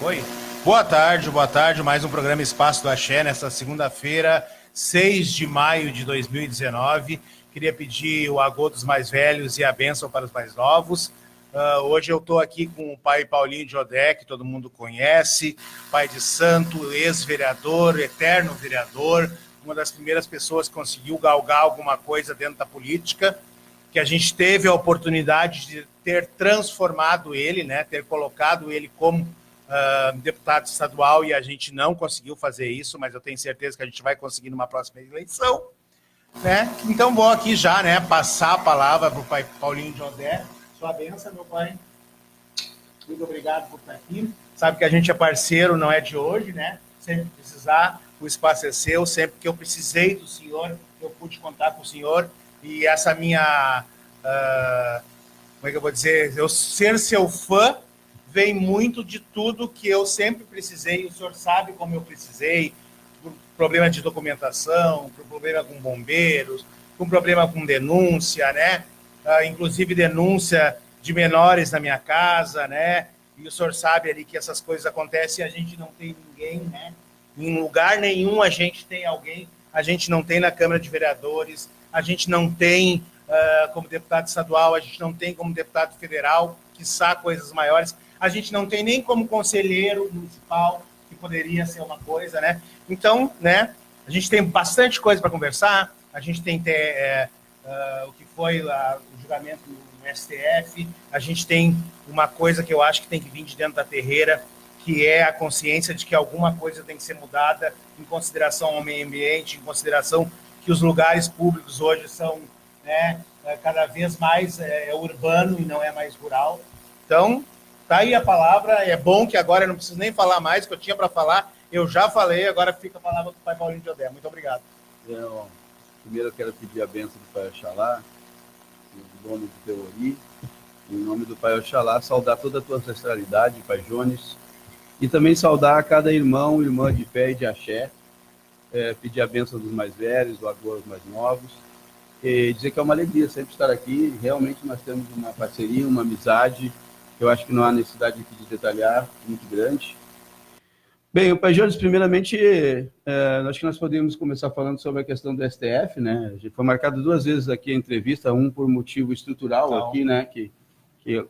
Oi. Boa tarde. Mais um programa Espaço do Axé, nesta segunda-feira, 6 de maio de 2019. Queria pedir o agô dos mais velhos e a bênção para os mais novos. Hoje eu estou aqui com o pai Paulinho de Odé, que todo mundo conhece, pai de santo, ex-vereador, eterno vereador, uma das primeiras pessoas que conseguiu galgar alguma coisa dentro da política, que a gente teve a oportunidade de ter transformado ele, né, ter colocado ele como deputado estadual, e a gente não conseguiu fazer isso, mas eu tenho certeza que a gente vai conseguir numa próxima eleição, né? Então vou aqui já, né, passar a palavra para o pai Paulinho de Odé. Sua bênção, meu pai. Muito obrigado por estar aqui. Sabe que a gente é parceiro, não é de hoje, né? Sempre que precisar, o espaço é seu. Sempre que eu precisei do senhor, eu pude contar com o senhor. E essa minha, como é que eu vou dizer? Eu ser seu fã vem muito de tudo que eu sempre precisei. O senhor sabe como eu precisei, por problema de documentação, por problema com bombeiros, com problema com denúncia, né? Inclusive denúncia de menores na minha casa, né? E o senhor sabe ali que essas coisas acontecem e a gente não tem ninguém, né? Em lugar nenhum a gente tem alguém, a gente não tem na Câmara de Vereadores, a gente não tem como deputado estadual, a gente não tem como deputado federal, quiçá coisas maiores, a gente não tem nem como conselheiro municipal, que poderia ser uma coisa, né? Então, né, a gente tem bastante coisa para conversar, a gente tem o que foi lá, o julgamento no STF, a gente tem uma coisa que eu acho que tem que vir de dentro da terreira, que é a consciência de que alguma coisa tem que ser mudada em consideração ao meio ambiente, em consideração que os lugares públicos hoje são, né, cada vez mais urbano e não é mais rural. Então, tá aí a palavra. É bom que agora eu não preciso nem falar mais, que eu tinha para falar, eu já falei, agora fica a palavra do pai Paulinho de Odé. Muito obrigado. Primeiro eu quero pedir a bênção do Pai Oxalá, em nome do Teori, em nome do Pai Oxalá, saudar toda a tua ancestralidade, Pai Jones, e também saudar a cada irmão, irmã de fé e de axé, pedir a bênção dos mais velhos, o agô dos mais novos, e dizer que é uma alegria sempre estar aqui. Realmente nós temos uma parceria, uma amizade, que eu acho que não há necessidade aqui de detalhar, muito grande. Bem, o Pai Jones, primeiramente, acho que nós podemos começar falando sobre a questão do STF, né? A gente foi marcado 2 vezes aqui a entrevista, um por motivo estrutural aqui, né, que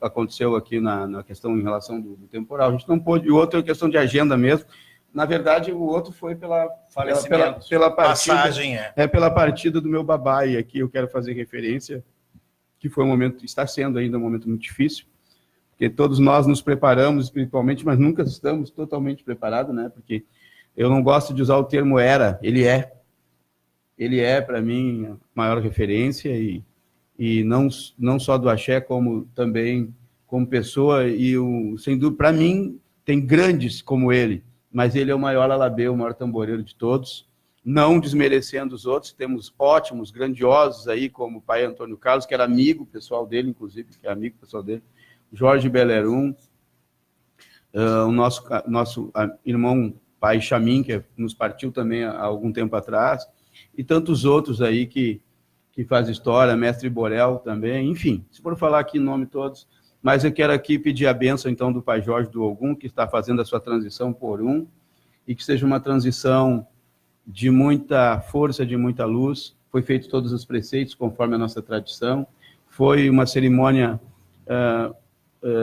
aconteceu aqui na questão em relação do temporal. A gente não pôde, e o outro é questão de agenda mesmo. Na verdade, o outro foi pela partida, passagem, pela partida do meu babá, e aqui eu quero fazer referência, que foi um momento, está sendo ainda um momento muito difícil, porque todos nós nos preparamos espiritualmente, mas nunca estamos totalmente preparados, né? Porque eu não gosto de usar o termo era, ele é para mim a maior referência, e não só do axé, como também como pessoa, e sem dúvida, para mim, tem grandes como ele, mas ele é o maior alabê, o maior tamboreiro de todos, não desmerecendo os outros. Temos ótimos, grandiosos aí, como o pai Antônio Carlos, que era amigo pessoal dele, inclusive, que é amigo pessoal dele, Jorge Belerum, o nosso irmão pai Chamin, que nos partiu também há algum tempo atrás, e tantos outros aí que faz história, mestre Borel também, enfim, se for falar aqui em nome de todos, mas eu quero aqui pedir a bênção, então, do pai Jorge do Ogum, que está fazendo a sua transição por e que seja uma transição de muita força, de muita luz. Foi feito todos os preceitos, conforme a nossa tradição. Foi uma cerimônia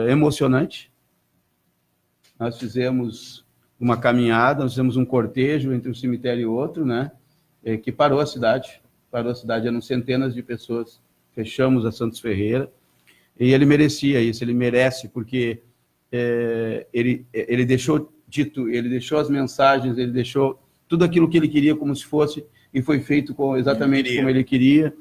emocionante. Nós fizemos uma caminhada, nós fizemos um cortejo entre um cemitério e outro, né, que parou a cidade, eram centenas de pessoas. Fechamos a Santos Ferreira, e ele merecia isso, ele merece, porque ele deixou dito, ele deixou as mensagens, ele deixou tudo aquilo que ele queria como se fosse, e foi feito exatamente como ele queria.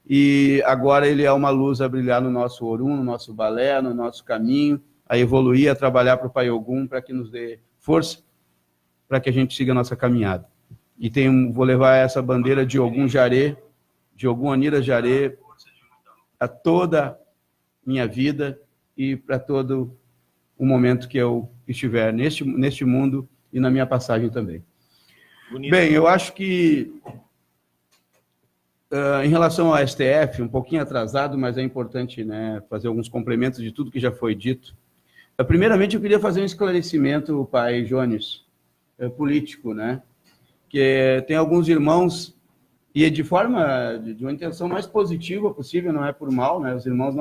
E agora ele é uma luz a brilhar no nosso Orum, no nosso balé, no nosso caminho, a evoluir, a trabalhar para o Pai Ogum, para que nos dê força, para que a gente siga a nossa caminhada. E vou levar essa bandeira de Ogum Jaré, de Ogum Anira Jaré, a toda minha vida e para todo o momento que eu estiver neste mundo e na minha passagem também. Bonito. Bem, eu acho que em relação ao STF, um pouquinho atrasado, mas é importante, né, fazer alguns complementos de tudo que já foi dito. Primeiramente, eu queria fazer um esclarecimento, pai Jones, político, né? Que tem alguns irmãos, e é de uma intenção mais positiva possível, não é por mal, né? Os irmãos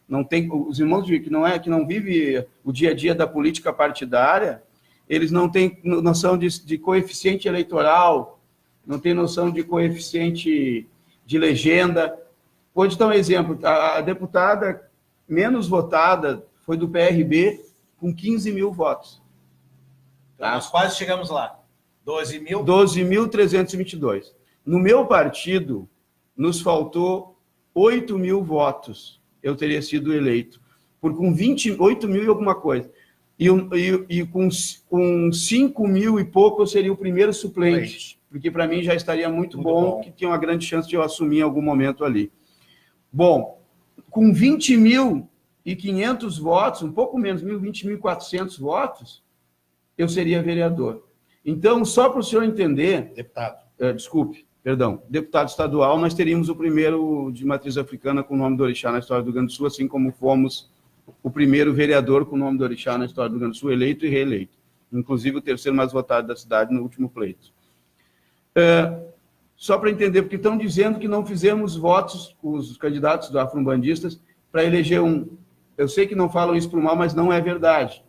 não têm, os irmãos que não vivem o dia a dia da política partidária, eles não têm noção de coeficiente eleitoral, não têm noção de coeficiente de legenda. Vou te dar um exemplo, a deputada menos votada foi do PRB, com 15 mil votos. Tá? Nós quase chegamos lá. 12 mil? 12.322. No meu partido, nos faltou 8 mil votos. Eu teria sido eleito. Com 28 mil e alguma coisa. E com 5 mil e pouco, eu seria o primeiro suplente. Porque, para mim, já estaria muito bom, que tinha uma grande chance de eu assumir em algum momento ali. Bom, com 20.500 votos, um pouco menos, 20.400 votos, eu seria vereador. Então, só para o senhor entender... Deputado estadual, nós teríamos o primeiro de matriz africana com o nome do orixá na história do Rio Grande do Sul, assim como fomos o primeiro vereador com o nome do orixá na história do Rio Grande do Sul, eleito e reeleito. Inclusive o terceiro mais votado da cidade no último pleito. Só para entender, porque estão dizendo que não fizemos votos, os candidatos do afro-umbandistas, para eleger um. Eu sei que não falam isso por mal, mas não é verdade.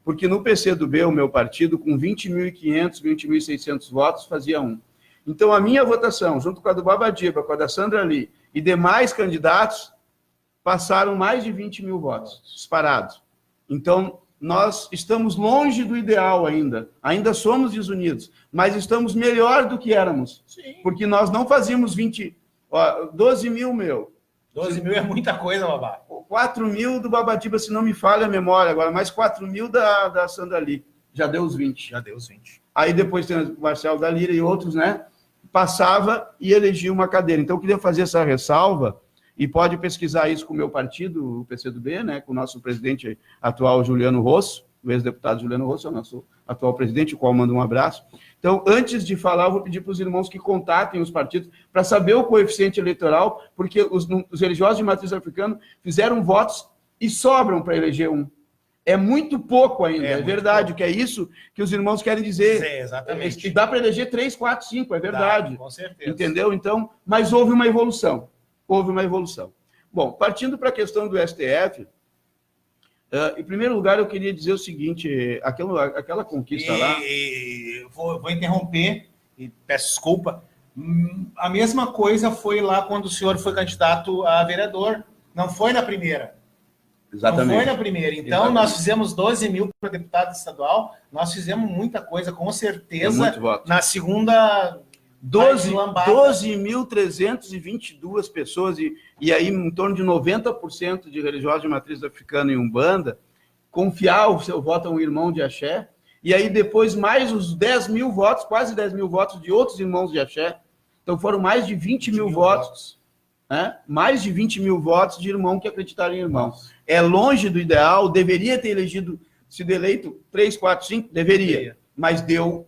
Porque no PCdoB, o meu partido, com 20.500, 20.600 votos, fazia um. Então, a minha votação, junto com a do Babadiba, com a da Sandra Lee e demais candidatos, passaram mais de 20 mil votos, disparados. Então, nós estamos longe do ideal ainda somos desunidos, mas estamos melhor do que éramos. Sim. Porque nós não fazíamos 12 mil, meu. 12 mil é muita coisa, Babá. 4 mil do Babadiba, se não me falha a memória agora, mais 4 mil da Sandra Lee. Já deu os 20. Já deu os 20. Aí depois tem o Marcelo da Lira e outros, né? Passava e elegia uma cadeira. Então, eu queria fazer essa ressalva, e pode pesquisar isso com o meu partido, o PCdoB, né? Com o nosso presidente atual, Juliano Rosso, o ex-deputado Juliano Rosso, é o nosso atual presidente, o qual mando um abraço. Então, antes de falar, eu vou pedir para os irmãos que contatem os partidos para saber o coeficiente eleitoral, porque os religiosos de matriz africana fizeram votos e sobram para eleger um. É muito pouco ainda, é verdade, pouco. Que é isso que os irmãos querem dizer. Sim, exatamente. E dá para eleger 3, 4, 5, é verdade. Dá, com certeza. Entendeu? Então, mas houve uma evolução. Bom, partindo para a questão do STF, em primeiro lugar, eu queria dizer o seguinte, aquela conquista lá... Vou interromper, e peço desculpa. A mesma coisa foi lá quando o senhor foi candidato a vereador. Não foi na primeira. Exatamente. Não foi na primeira. Então, exatamente. Nós fizemos 12 mil para deputado estadual, nós fizemos muita coisa, com certeza. Na segunda... 12.322 pessoas, e aí em torno de 90% de religiosos de matriz africana e umbanda, confiar o seu voto a um irmão de axé, e aí depois mais os 10 mil votos, quase 10 mil votos de outros irmãos de axé. Então foram mais de 20 mil votos. Né? Mais de 20 mil votos de irmão que acreditaram em irmão. Nossa. É longe do ideal, deveria ter sido eleito 3, 4, 5, deveria. Mas deu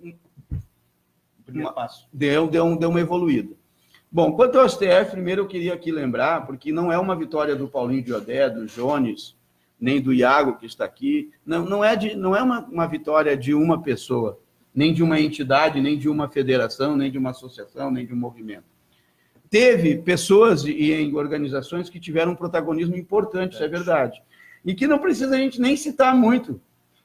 uma evoluída. Bom, quanto ao STF, primeiro eu queria aqui lembrar, porque não é uma vitória do Paulinho de Odé, do Jones, nem do Iago, que está aqui, não é uma vitória de uma pessoa, nem de uma entidade, nem de uma federação, nem de uma associação, nem de um movimento. Teve pessoas e em organizações que tiveram um protagonismo importante, isso é verdade, e que não precisa a gente nem citar muito.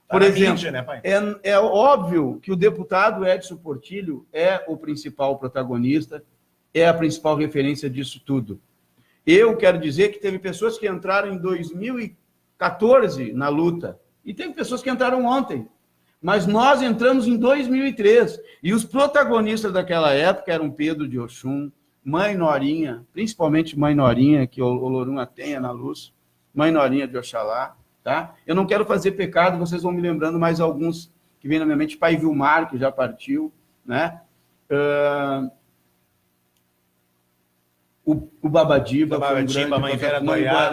Por exemplo, mídia, né, pai? É óbvio que o deputado Edson Portillo é o principal protagonista, é a principal referência disso tudo. Eu quero dizer que teve pessoas que entraram em 2014 na luta, e teve pessoas que entraram ontem, mas nós entramos em 2003, e os protagonistas daquela época eram Pedro de Oxum, Mãe Norinha, principalmente Mãe Norinha, que o Olorunha tenha na luz, Mãe Norinha de Oxalá. Tá? Eu não quero fazer pecado, vocês vão me lembrando mais alguns que vêm na minha mente. Pai Vilmar, que já partiu, né? O Babadiba,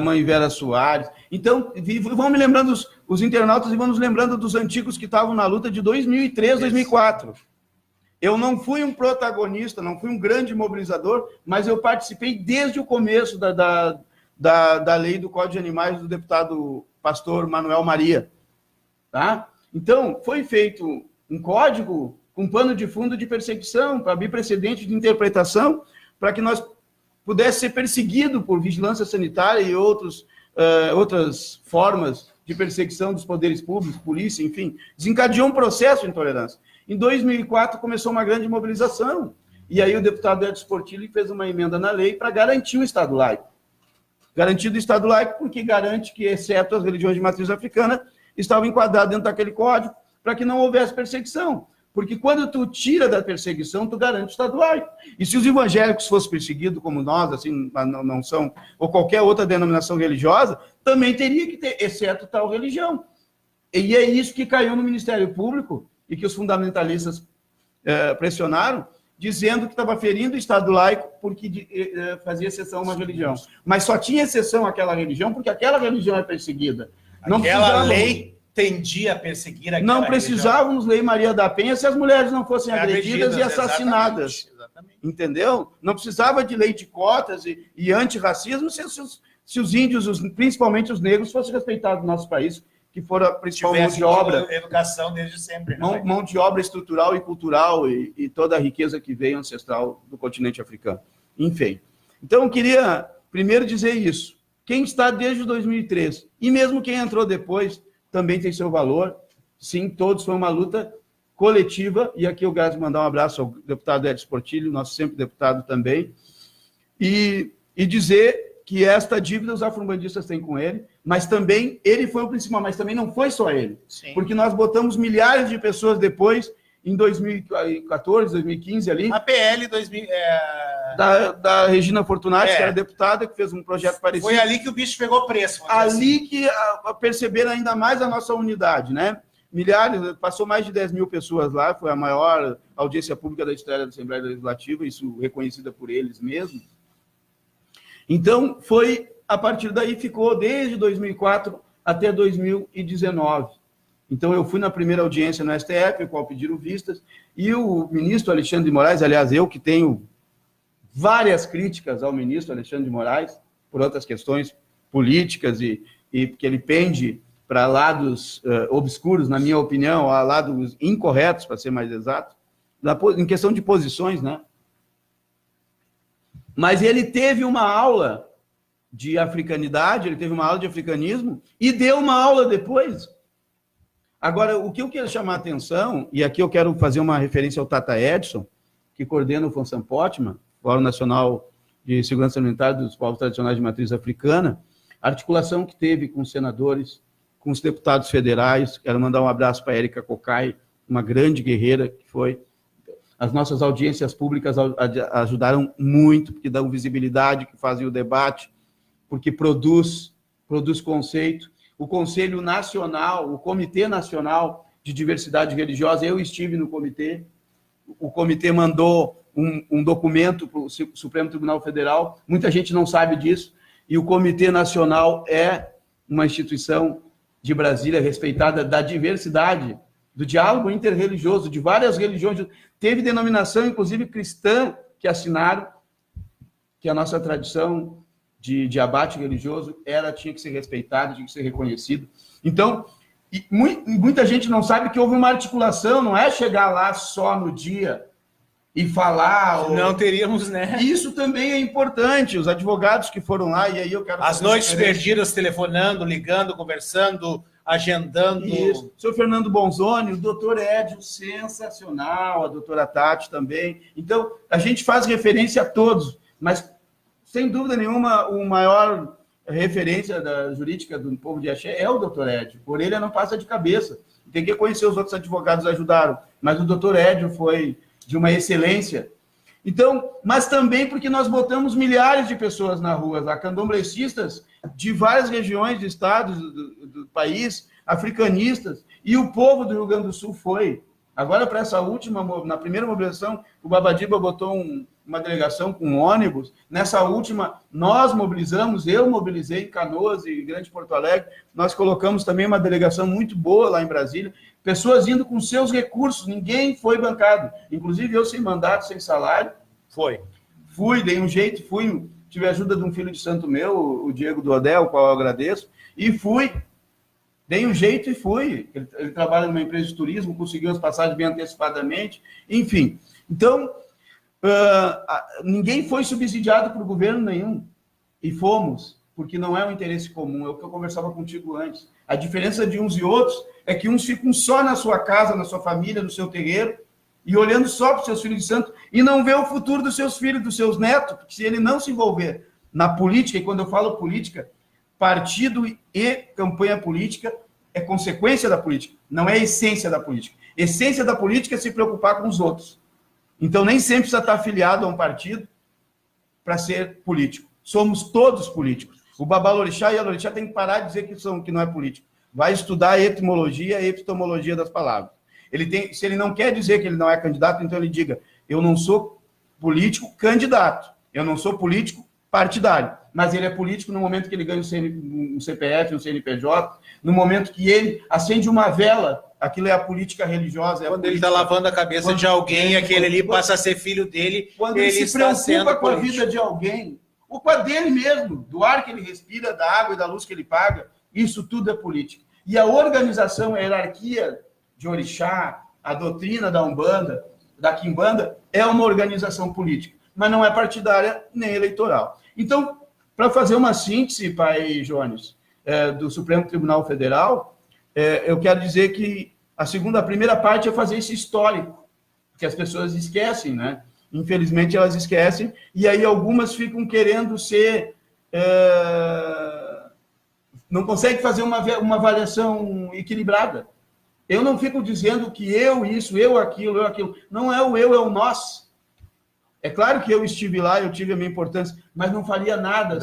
Mãe Vera Soares. Então, vão me lembrando os internautas e vão nos lembrando dos antigos que estavam na luta de 2003, 2004. Eu não fui um protagonista, não fui um grande mobilizador, mas eu participei desde o começo da lei do Código de Animais do deputado pastor Manuel Maria, Tá? Então, foi feito um código com pano de fundo de perseguição, para abrir precedente de interpretação, para que nós pudesse ser perseguido por vigilância sanitária e outras formas de perseguição dos poderes públicos, polícia, enfim, desencadeou um processo de intolerância. Em 2004 começou uma grande mobilização, e aí o deputado Edson Portillo fez uma emenda na lei para garantir o Estado laico. Garantido o Estado laico porque garante que, exceto as religiões de matriz africana, estavam enquadradas dentro daquele código para que não houvesse perseguição. Porque quando tu tira da perseguição, tu garante o Estado laico. E se os evangélicos fossem perseguidos como nós, assim, não são, ou qualquer outra denominação religiosa, também teria que ter, exceto tal religião. E é isso que caiu no Ministério Público e que os fundamentalistas pressionaram, dizendo que estava ferindo o Estado laico porque fazia exceção a uma religião. Mas só tinha exceção àquela religião porque aquela religião é perseguida. Aquela lei tendia a perseguir aquela Não precisávamos ler Maria da Penha se as mulheres não fossem agredidas e assassinadas. Exatamente. Entendeu? Não precisava de lei de cotas e antirracismo se os índios, principalmente os negros, fossem respeitados no nosso país, que fora a principal mão de obra. Educação desde sempre. Né? Mão de obra estrutural e cultural e toda a riqueza que veio ancestral do continente africano. Enfim. Então, eu queria primeiro dizer isso. Quem está desde 2003, e mesmo quem entrou depois, também tem seu valor. Sim, todos foi uma luta coletiva, e aqui eu quero mandar um abraço ao deputado Edson Portillo, nosso sempre deputado também, e dizer que esta dívida os afro-bandistas têm com ele, mas também ele foi o principal, mas também não foi só ele. Sim. Porque nós botamos milhares de pessoas depois, em 2014, 2015 ali. A PL da Regina Fortunati, que era deputada, que fez um projeto parecido. Foi ali que o bicho pegou preço. Ali assim. Que perceberam ainda mais a nossa unidade, né? Milhares, passou mais de 10 mil pessoas lá, foi a maior audiência pública da história da Assembleia Legislativa, isso reconhecida por eles mesmos. Então, a partir daí, ficou desde 2004 até 2019. Então, eu fui na primeira audiência no STF, qual pediram vistas, e o ministro Alexandre de Moraes, aliás, eu que tenho várias críticas ao ministro Alexandre de Moraes, por outras questões políticas, e porque ele pende para lados obscuros, na minha opinião, a lados incorretos, para ser mais exato, em questão de posições, né? Mas ele teve uma aula de africanidade, ele teve uma aula de africanismo, e deu uma aula depois. Agora, o que eu quero chamar a atenção, e aqui eu quero fazer uma referência ao Tata Edson, que coordena o FONSAM POTMA, Fórum Nacional de Segurança Alimentar dos Povos Tradicionais de Matriz Africana, a articulação que teve com os senadores, com os deputados federais. Quero mandar um abraço para a Érica Cocai, uma grande guerreira que foi. As nossas audiências públicas ajudaram muito, porque dão visibilidade, que fazem o debate, porque produz conceito. O Conselho Nacional, o Comitê Nacional de Diversidade Religiosa, eu estive no comitê, o comitê mandou um documento para o Supremo Tribunal Federal, muita gente não sabe disso, e o Comitê Nacional é uma instituição de Brasília respeitada da diversidade, do diálogo interreligioso, de várias religiões, teve denominação, inclusive cristã, que assinaram, que a nossa tradição de abate religioso tinha que ser respeitada, tinha que ser reconhecido. Então, muita gente não sabe que houve uma articulação, não é chegar lá só no dia e falar... Não teríamos, né? Isso também é importante, os advogados que foram lá, e aí eu quero... As noites perdidas, telefonando, ligando, conversando, agendando... Isso. O senhor Fernando Bonzoni, o doutor Edio, sensacional, a doutora Tati também. Então, a gente faz referência a todos, mas, sem dúvida nenhuma, o maior referência da jurídica do povo de Axé é o doutor Edio. Por ele, não passa de cabeça. Tem que conhecer os outros advogados que ajudaram, mas o doutor Edio foi de uma excelência. Então, mas também porque nós botamos milhares de pessoas na rua, lá, candomblecistas de várias regiões do estado, do país, africanistas, e o povo do Rio Grande do Sul foi. Agora, para essa última, na primeira mobilização, o Babadiba botou uma delegação com ônibus. Nessa última, nós mobilizamos, eu mobilizei em Canoas e Grande Porto Alegre, nós colocamos também uma delegação muito boa lá em Brasília, pessoas indo com seus recursos, ninguém foi bancado, inclusive eu sem mandato, sem salário. Fui, dei um jeito, tive a ajuda de um filho de santo meu, o Diego do Odel, o qual eu agradeço, e fui Dei um jeito e fui. Ele trabalha numa empresa de turismo, conseguiu as passagens bem antecipadamente, enfim. Então, ninguém foi subsidiado por governo nenhum. E fomos, porque não é um interesse comum, é o que eu conversava contigo antes. A diferença de uns e outros é que uns ficam só na sua casa, na sua família, no seu terreiro, e olhando só para os seus filhos de santo, e não vê o futuro dos seus filhos, dos seus netos, porque se ele não se envolver na política, e quando eu falo política, partido e campanha política é consequência da política, não é a essência da política. Essência da política é se preocupar com os outros. Então, nem sempre precisa estar afiliado a um partido para ser político. Somos todos políticos. O Babalorixá e a Lorixá têm que parar de dizer que não é político. Vai estudar a etimologia e a epistemologia das palavras. Se ele não quer dizer que ele não é candidato, então ele diga, eu não sou político candidato, eu não sou político partidário, mas ele é político no momento que ele ganha um CPF, um CNPJ, no momento que ele acende uma vela, aquilo é a política religiosa. Quando ele está lavando a cabeça de alguém, aquele ali passa a ser filho dele, quando ele se preocupa com a vida de alguém, ou com a dele mesmo, do ar que ele respira, da água e da luz que ele paga, isso tudo é política. E a organização, a hierarquia de orixá, a doutrina da Umbanda, da Quimbanda, é uma organização política, mas não é partidária nem eleitoral. Então, para fazer uma síntese, pai Jones, do Supremo Tribunal Federal, eu quero dizer que a primeira parte é fazer esse histórico, que as pessoas esquecem, né? Infelizmente, elas esquecem, e aí algumas ficam querendo ser... não conseguem fazer uma avaliação equilibrada. Eu não fico dizendo que eu isso, eu aquilo. Não é o eu, é o nós. É claro que eu estive lá, eu tive a minha importância, mas não faria nada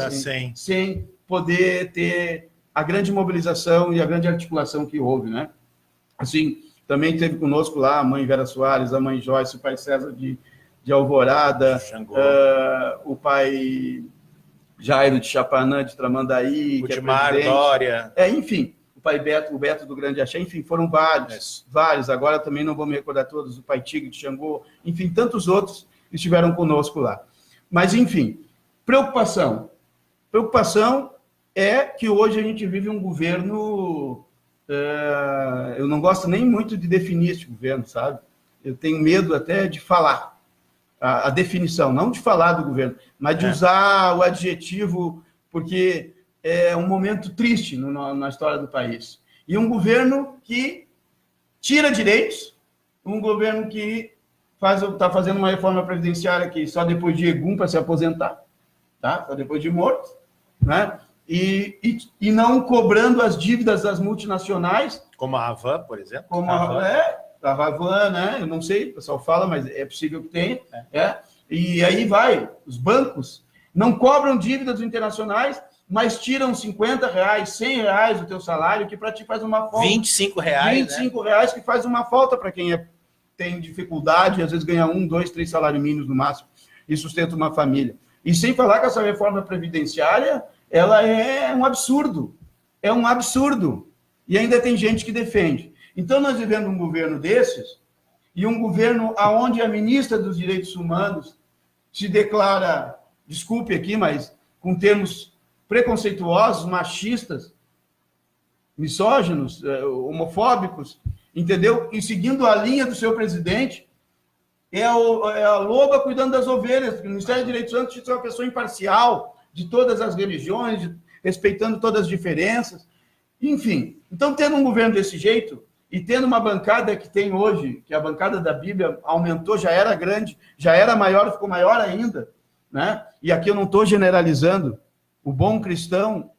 sem poder ter a grande mobilização e a grande articulação que houve, né? Assim, também teve conosco lá a mãe Vera Soares, a mãe Joyce, o pai César de Alvorada, o pai Jairo de Chapanã, de Tramandaí, Udimar, Dória. Enfim, o pai Beto, o Beto do Grande Axé, enfim, foram vários. Agora também não vou me recordar todos, o pai Tigre de Xangô, enfim, tantos outros estiveram conosco lá. Mas, enfim, preocupação. Preocupação é que hoje a gente vive um governo... eu não gosto nem muito de definir esse governo, sabe? Eu tenho medo até de falar a definição, não de falar do governo, mas de usar o adjetivo, porque é um momento triste na história do país. E um governo que tira direitos, um governo que está fazendo uma reforma previdenciária que só depois de Egum para se aposentar, tá? Só depois de morto, né? E não cobrando as dívidas das multinacionais. Como a Havan, por exemplo. Como a Havan, né? Eu não sei, o pessoal fala, mas é possível que tenha. E aí vai, os bancos não cobram dívidas internacionais, mas tiram R$50, R$100 do teu salário, que para ti faz uma falta. R$25, R$25 que faz uma falta para quem tem dificuldade, às vezes ganha 1, 2, 3 salários mínimos no máximo, e sustenta uma família. E sem falar que essa reforma previdenciária, ela é um absurdo. É um absurdo. E ainda tem gente que defende. Então, nós vivemos um governo desses, e um governo onde a ministra dos Direitos Humanos se declara, desculpe aqui, mas com termos preconceituosos, machistas, misóginos, homofóbicos, entendeu? E seguindo a linha do seu presidente, é a loba cuidando das ovelhas, porque o Ministério dos Direitos Humanos é uma pessoa imparcial, de todas as religiões, respeitando todas as diferenças, enfim. Então, tendo um governo desse jeito, e tendo uma bancada que tem hoje, que a bancada da Bíblia aumentou, já era grande, já era maior, ficou maior ainda, né? E aqui eu não estou generalizando, o bom cristão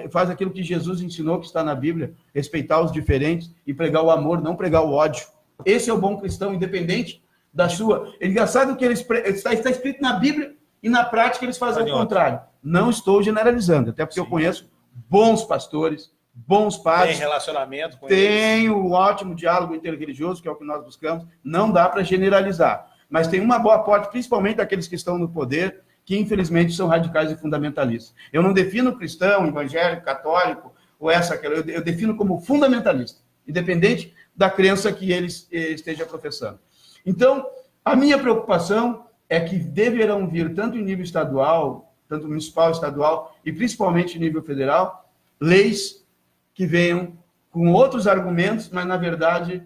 faz aquilo que Jesus ensinou, que está na Bíblia, respeitar os diferentes e pregar o amor, não pregar o ódio. Esse é o bom cristão, independente da sua... É engraçado que está escrito na Bíblia e na prática eles fazem o contrário. Não estou generalizando, até porque eu conheço bons pastores, bons padres. Tem relacionamento com eles. Tem um ótimo diálogo interreligioso, que é o que nós buscamos. Não dá para generalizar. Mas tem uma boa parte, principalmente daqueles que estão no poder, que infelizmente são radicais e fundamentalistas. Eu não defino cristão, evangélico, católico, ou aquela. Eu defino como fundamentalista, independente da crença que ele esteja professando. Então, a minha preocupação é que deverão vir, tanto em nível estadual, tanto municipal, estadual, e principalmente em nível federal, leis que venham com outros argumentos, mas, na verdade,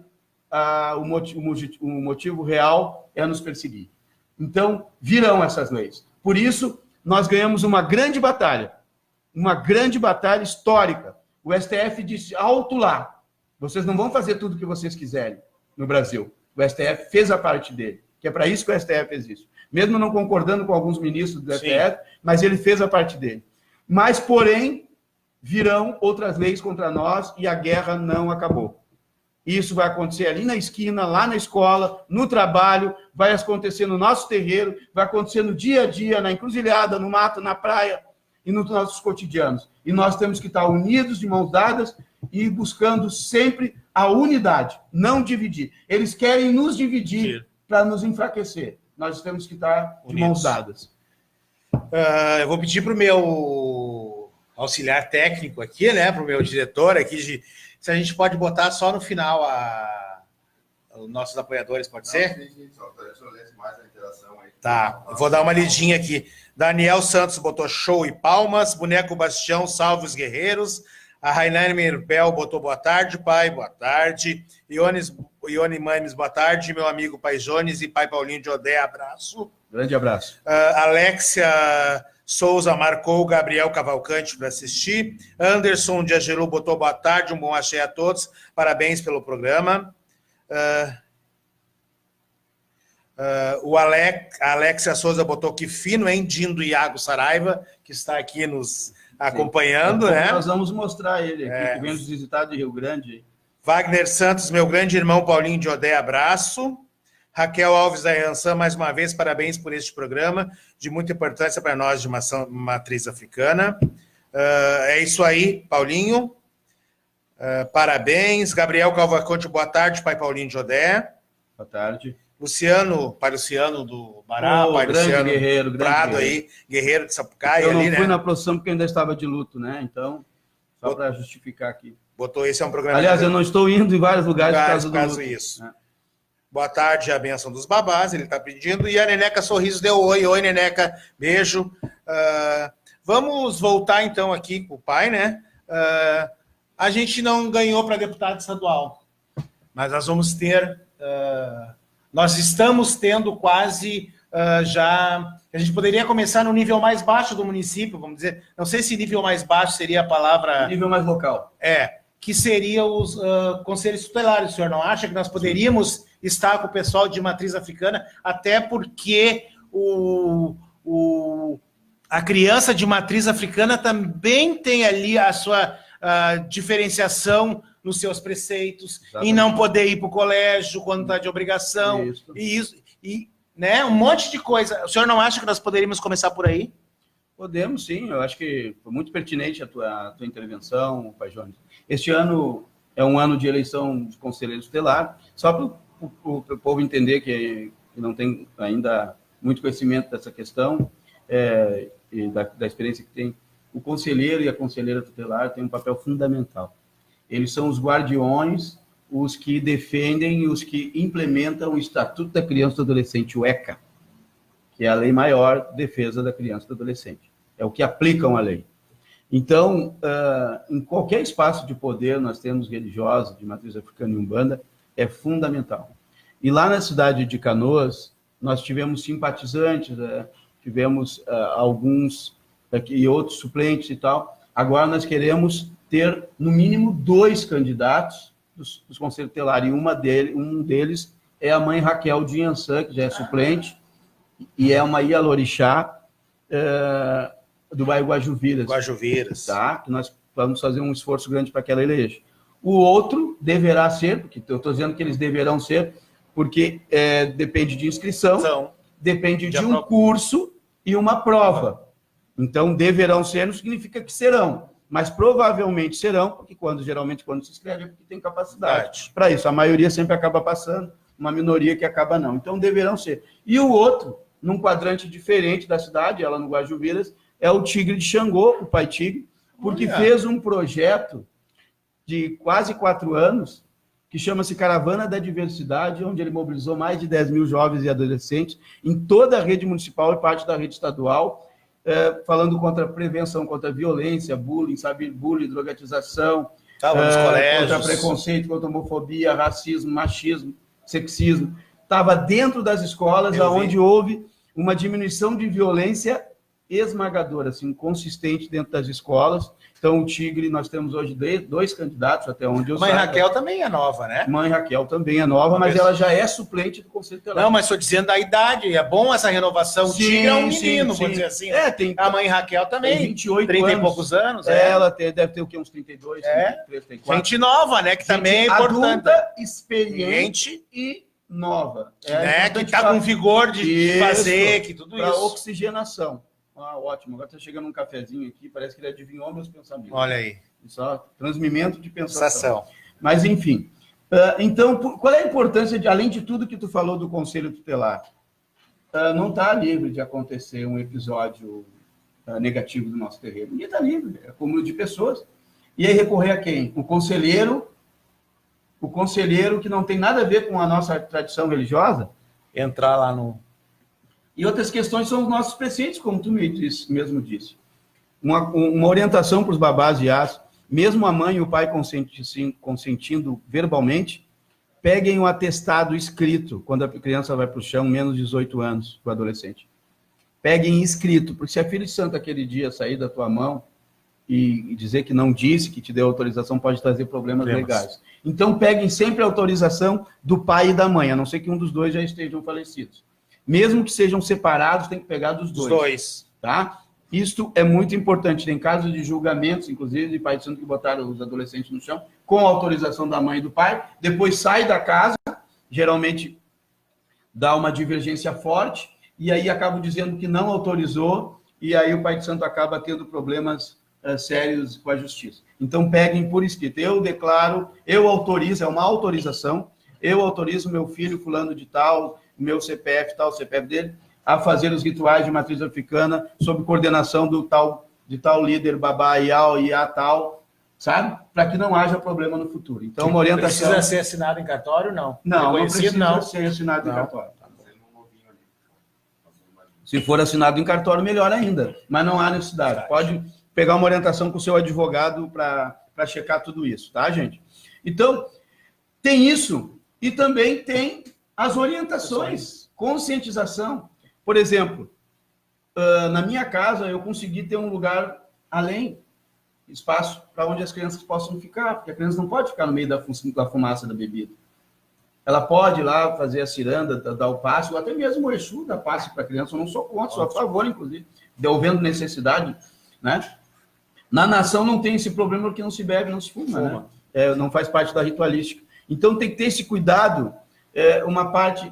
o motivo real é nos perseguir. Então, virão essas leis. Por isso, nós ganhamos uma grande batalha histórica. O STF disse alto lá, vocês não vão fazer tudo o que vocês quiserem no Brasil. O STF fez a parte dele, que é para isso que o STF existe. Mesmo não concordando com alguns ministros do STF, mas ele fez a parte dele. Mas, porém, virão outras leis contra nós e a guerra não acabou. Isso vai acontecer ali na esquina, lá na escola, no trabalho, vai acontecer no nosso terreiro, vai acontecer no dia a dia, na encruzilhada, no mato, na praia e nos nossos cotidianos. E nós temos que estar unidos, de mãos dadas e buscando sempre a unidade, não dividir. Eles querem nos dividir para nos enfraquecer. Nós temos que estar de mãos dadas. Eu vou pedir para o meu auxiliar técnico aqui, né, para o meu diretor aqui, se a gente pode botar só no final os nossos apoiadores, pode ser? Sim, só para que eu lesse mais a interação aí. Tá, eu vou dar uma lidinha aqui. Daniel Santos botou show e palmas. Boneco Bastião, salve os guerreiros. A Rainane Mirbel botou boa tarde, pai, boa tarde. Ione Mames, boa tarde. Meu amigo pai Jones e pai Paulinho de Odé, abraço. Grande abraço. Alexia Souza marcou o Gabriel Cavalcante para assistir. Anderson de Ageru botou boa tarde, um bom axé a todos. Parabéns pelo programa. A Alexia Souza botou que fino, hein? Dindo Iago Saraiva, que está aqui nos acompanhando, né? Nós vamos mostrar ele aqui, que vem nos visitar de Rio Grande. Wagner Santos, meu grande irmão Paulinho de Odé, abraço. Raquel Alves da Yansan, mais uma vez, parabéns por este programa, de muita importância para nós de matriz africana. É isso aí, Paulinho. Parabéns. Gabriel Cavalcante, boa tarde, pai Paulinho de Odé. Boa tarde. Pai Luciano do Bará, pai grande Luciano guerreiro, Prado guerreiro. aí, guerreiro de Sapucaia. Eu não ali, fui né? na procissão porque eu ainda estava de luto, né? Então, só para justificar aqui. Botou esse é um programa. Aliás, eu não estou indo em vários lugares por causa do luto. Isso. Boa tarde, a bênção dos babás, ele está pedindo. E a Neneca Sorriso deu oi. Oi, Neneca, beijo. Vamos voltar então aqui com o pai, né? A gente não ganhou para deputado estadual, mas nós vamos ter... nós estamos tendo quase já... A gente poderia começar no nível mais baixo do município, vamos dizer. Não sei se nível mais baixo seria a palavra... Nível mais local. Que seria os conselhos tutelares. O senhor não acha que nós poderíamos estar com o pessoal de matriz africana, até porque a criança de matriz africana também tem ali a sua diferenciação nos seus preceitos, em não poder ir para o colégio quando está de obrigação, né, um monte de coisa. O senhor não acha que nós poderíamos começar por aí? Podemos, sim. Eu acho que foi muito pertinente a tua intervenção, pai Jones. Este ano é um ano de eleição de conselheiro tutelar, só para o povo entender que não tem ainda muito conhecimento dessa questão e da experiência que tem. O conselheiro e a conselheira tutelar têm um papel fundamental. Eles são os guardiões, os que defendem e os que implementam o Estatuto da Criança e do Adolescente, o ECA, que é a lei maior de defesa da criança e do adolescente. É o que aplicam a lei. Então, em qualquer espaço de poder, nós temos religiosos de matriz africana e umbanda, é fundamental. E lá na cidade de Canoas, nós tivemos simpatizantes, tivemos alguns e outros suplentes e tal. Agora nós queremos ter, no mínimo, 2 candidatos dos conselhos tutelares, e um deles é a mãe Raquel de Yansan, que já é suplente, e é uma Ialorixá do bairro Guajuviras. Tá? Que nós vamos fazer um esforço grande para que ela eleja. O outro deverá ser, porque eu estou dizendo que eles deverão ser, porque depende de inscrição, depende de um curso e uma prova. Então, deverão ser não significa que serão, mas provavelmente serão, porque geralmente quando se inscreve é porque tem capacidade para isso. A maioria sempre acaba passando, uma minoria que acaba não. Então, deverão ser. E o outro, num quadrante diferente da cidade, ela no Guajuviras, é o Tigre de Xangô, o Pai Tigre, porque fez um projeto de quase 4 anos, que chama-se Caravana da Diversidade, onde ele mobilizou mais de 10 mil jovens e adolescentes em toda a rede municipal e parte da rede estadual, falando contra a prevenção, contra a violência, bullying, bullying, drogatização, Tava nos colégios. Contra preconceito, contra homofobia, racismo, machismo, sexismo. Estava dentro das escolas, onde houve uma diminuição de violência esmagadora, assim, consistente dentro das escolas. Então, o Tigre, nós temos hoje 2 candidatos, até onde eu Mãe saiba. Raquel também é nova, né? Mãe Raquel também é nova, mas ela já é suplente do Conselho Tutelar. Não, mas estou dizendo a idade. É bom essa renovação. O Tigre é um menino, vamos dizer assim. Tem, a Mãe Raquel também. Tem 28 30 anos. E poucos anos. Ela deve ter o quê? Uns 32, 33, 34. Gente nova, né? Que também é importante. Adulta, experiente e nova. Que está com vigor de fazer, que tudo pra isso. Oxigenação. Ótimo. Agora está chegando um cafezinho aqui, parece que ele adivinhou meus pensamentos. Olha aí. Só transmimento de pensação. Sensação. Mas, enfim. Então, qual é a importância, além de tudo que tu falou do Conselho Tutelar? Não está livre de acontecer um episódio negativo do nosso terreno. Ninguém está livre. É acúmulo de pessoas. E aí recorrer a quem? O conselheiro que não tem nada a ver com a nossa tradição religiosa. Entrar lá no... E outras questões são os nossos preceitos, como tu mesmo disse. Uma orientação para os babás e as, mesmo a mãe e o pai consentindo verbalmente, peguem um atestado escrito quando a criança vai para o chão, menos de 18 anos, o adolescente. Peguem escrito, porque se a filha de santo aquele dia sair da tua mão e dizer que não disse, que te deu autorização, pode trazer problemas legais. Então, peguem sempre a autorização do pai e da mãe, a não ser que um dos dois já estejam falecidos. Mesmo que sejam separados, tem que pegar dos dois. Os dois. Tá? Isto é muito importante. Tem casos de julgamentos, inclusive, de pais de santo que botaram os adolescentes no chão, com a autorização da mãe e do pai, depois sai da casa, geralmente dá uma divergência forte, e aí acabam dizendo que não autorizou, e aí o pai de santo acaba tendo problemas sérios com a justiça. Então, peguem por escrito. Eu declaro, eu autorizo, é uma autorização, eu autorizo meu filho fulano de tal, meu CPF, tal, o CPF dele, a fazer os rituais de matriz africana sob coordenação de tal líder, babá, iá, tal, sabe? Para que não haja problema no futuro. Então, uma orientação... Precisa ser assinado em cartório, não? Não precisa ser assinado em cartório. Se for assinado em cartório, melhor ainda. Mas não há necessidade. Pode pegar uma orientação com o seu advogado para checar tudo isso, tá, gente? Então, tem isso. E também tem as orientações, conscientização. Por exemplo, na minha casa, eu consegui ter um lugar além, espaço para onde as crianças possam ficar, porque a criança não pode ficar no meio da fumaça da bebida. Ela pode ir lá fazer a ciranda, dar o passe, ou até mesmo o Exu dar passe para a criança. Eu não sou contra, sou a favor, inclusive, devolvendo necessidade, né? Na nação não tem esse problema porque não se bebe, não se fuma, né? Não faz parte da ritualística. Então tem que ter esse cuidado, uma parte,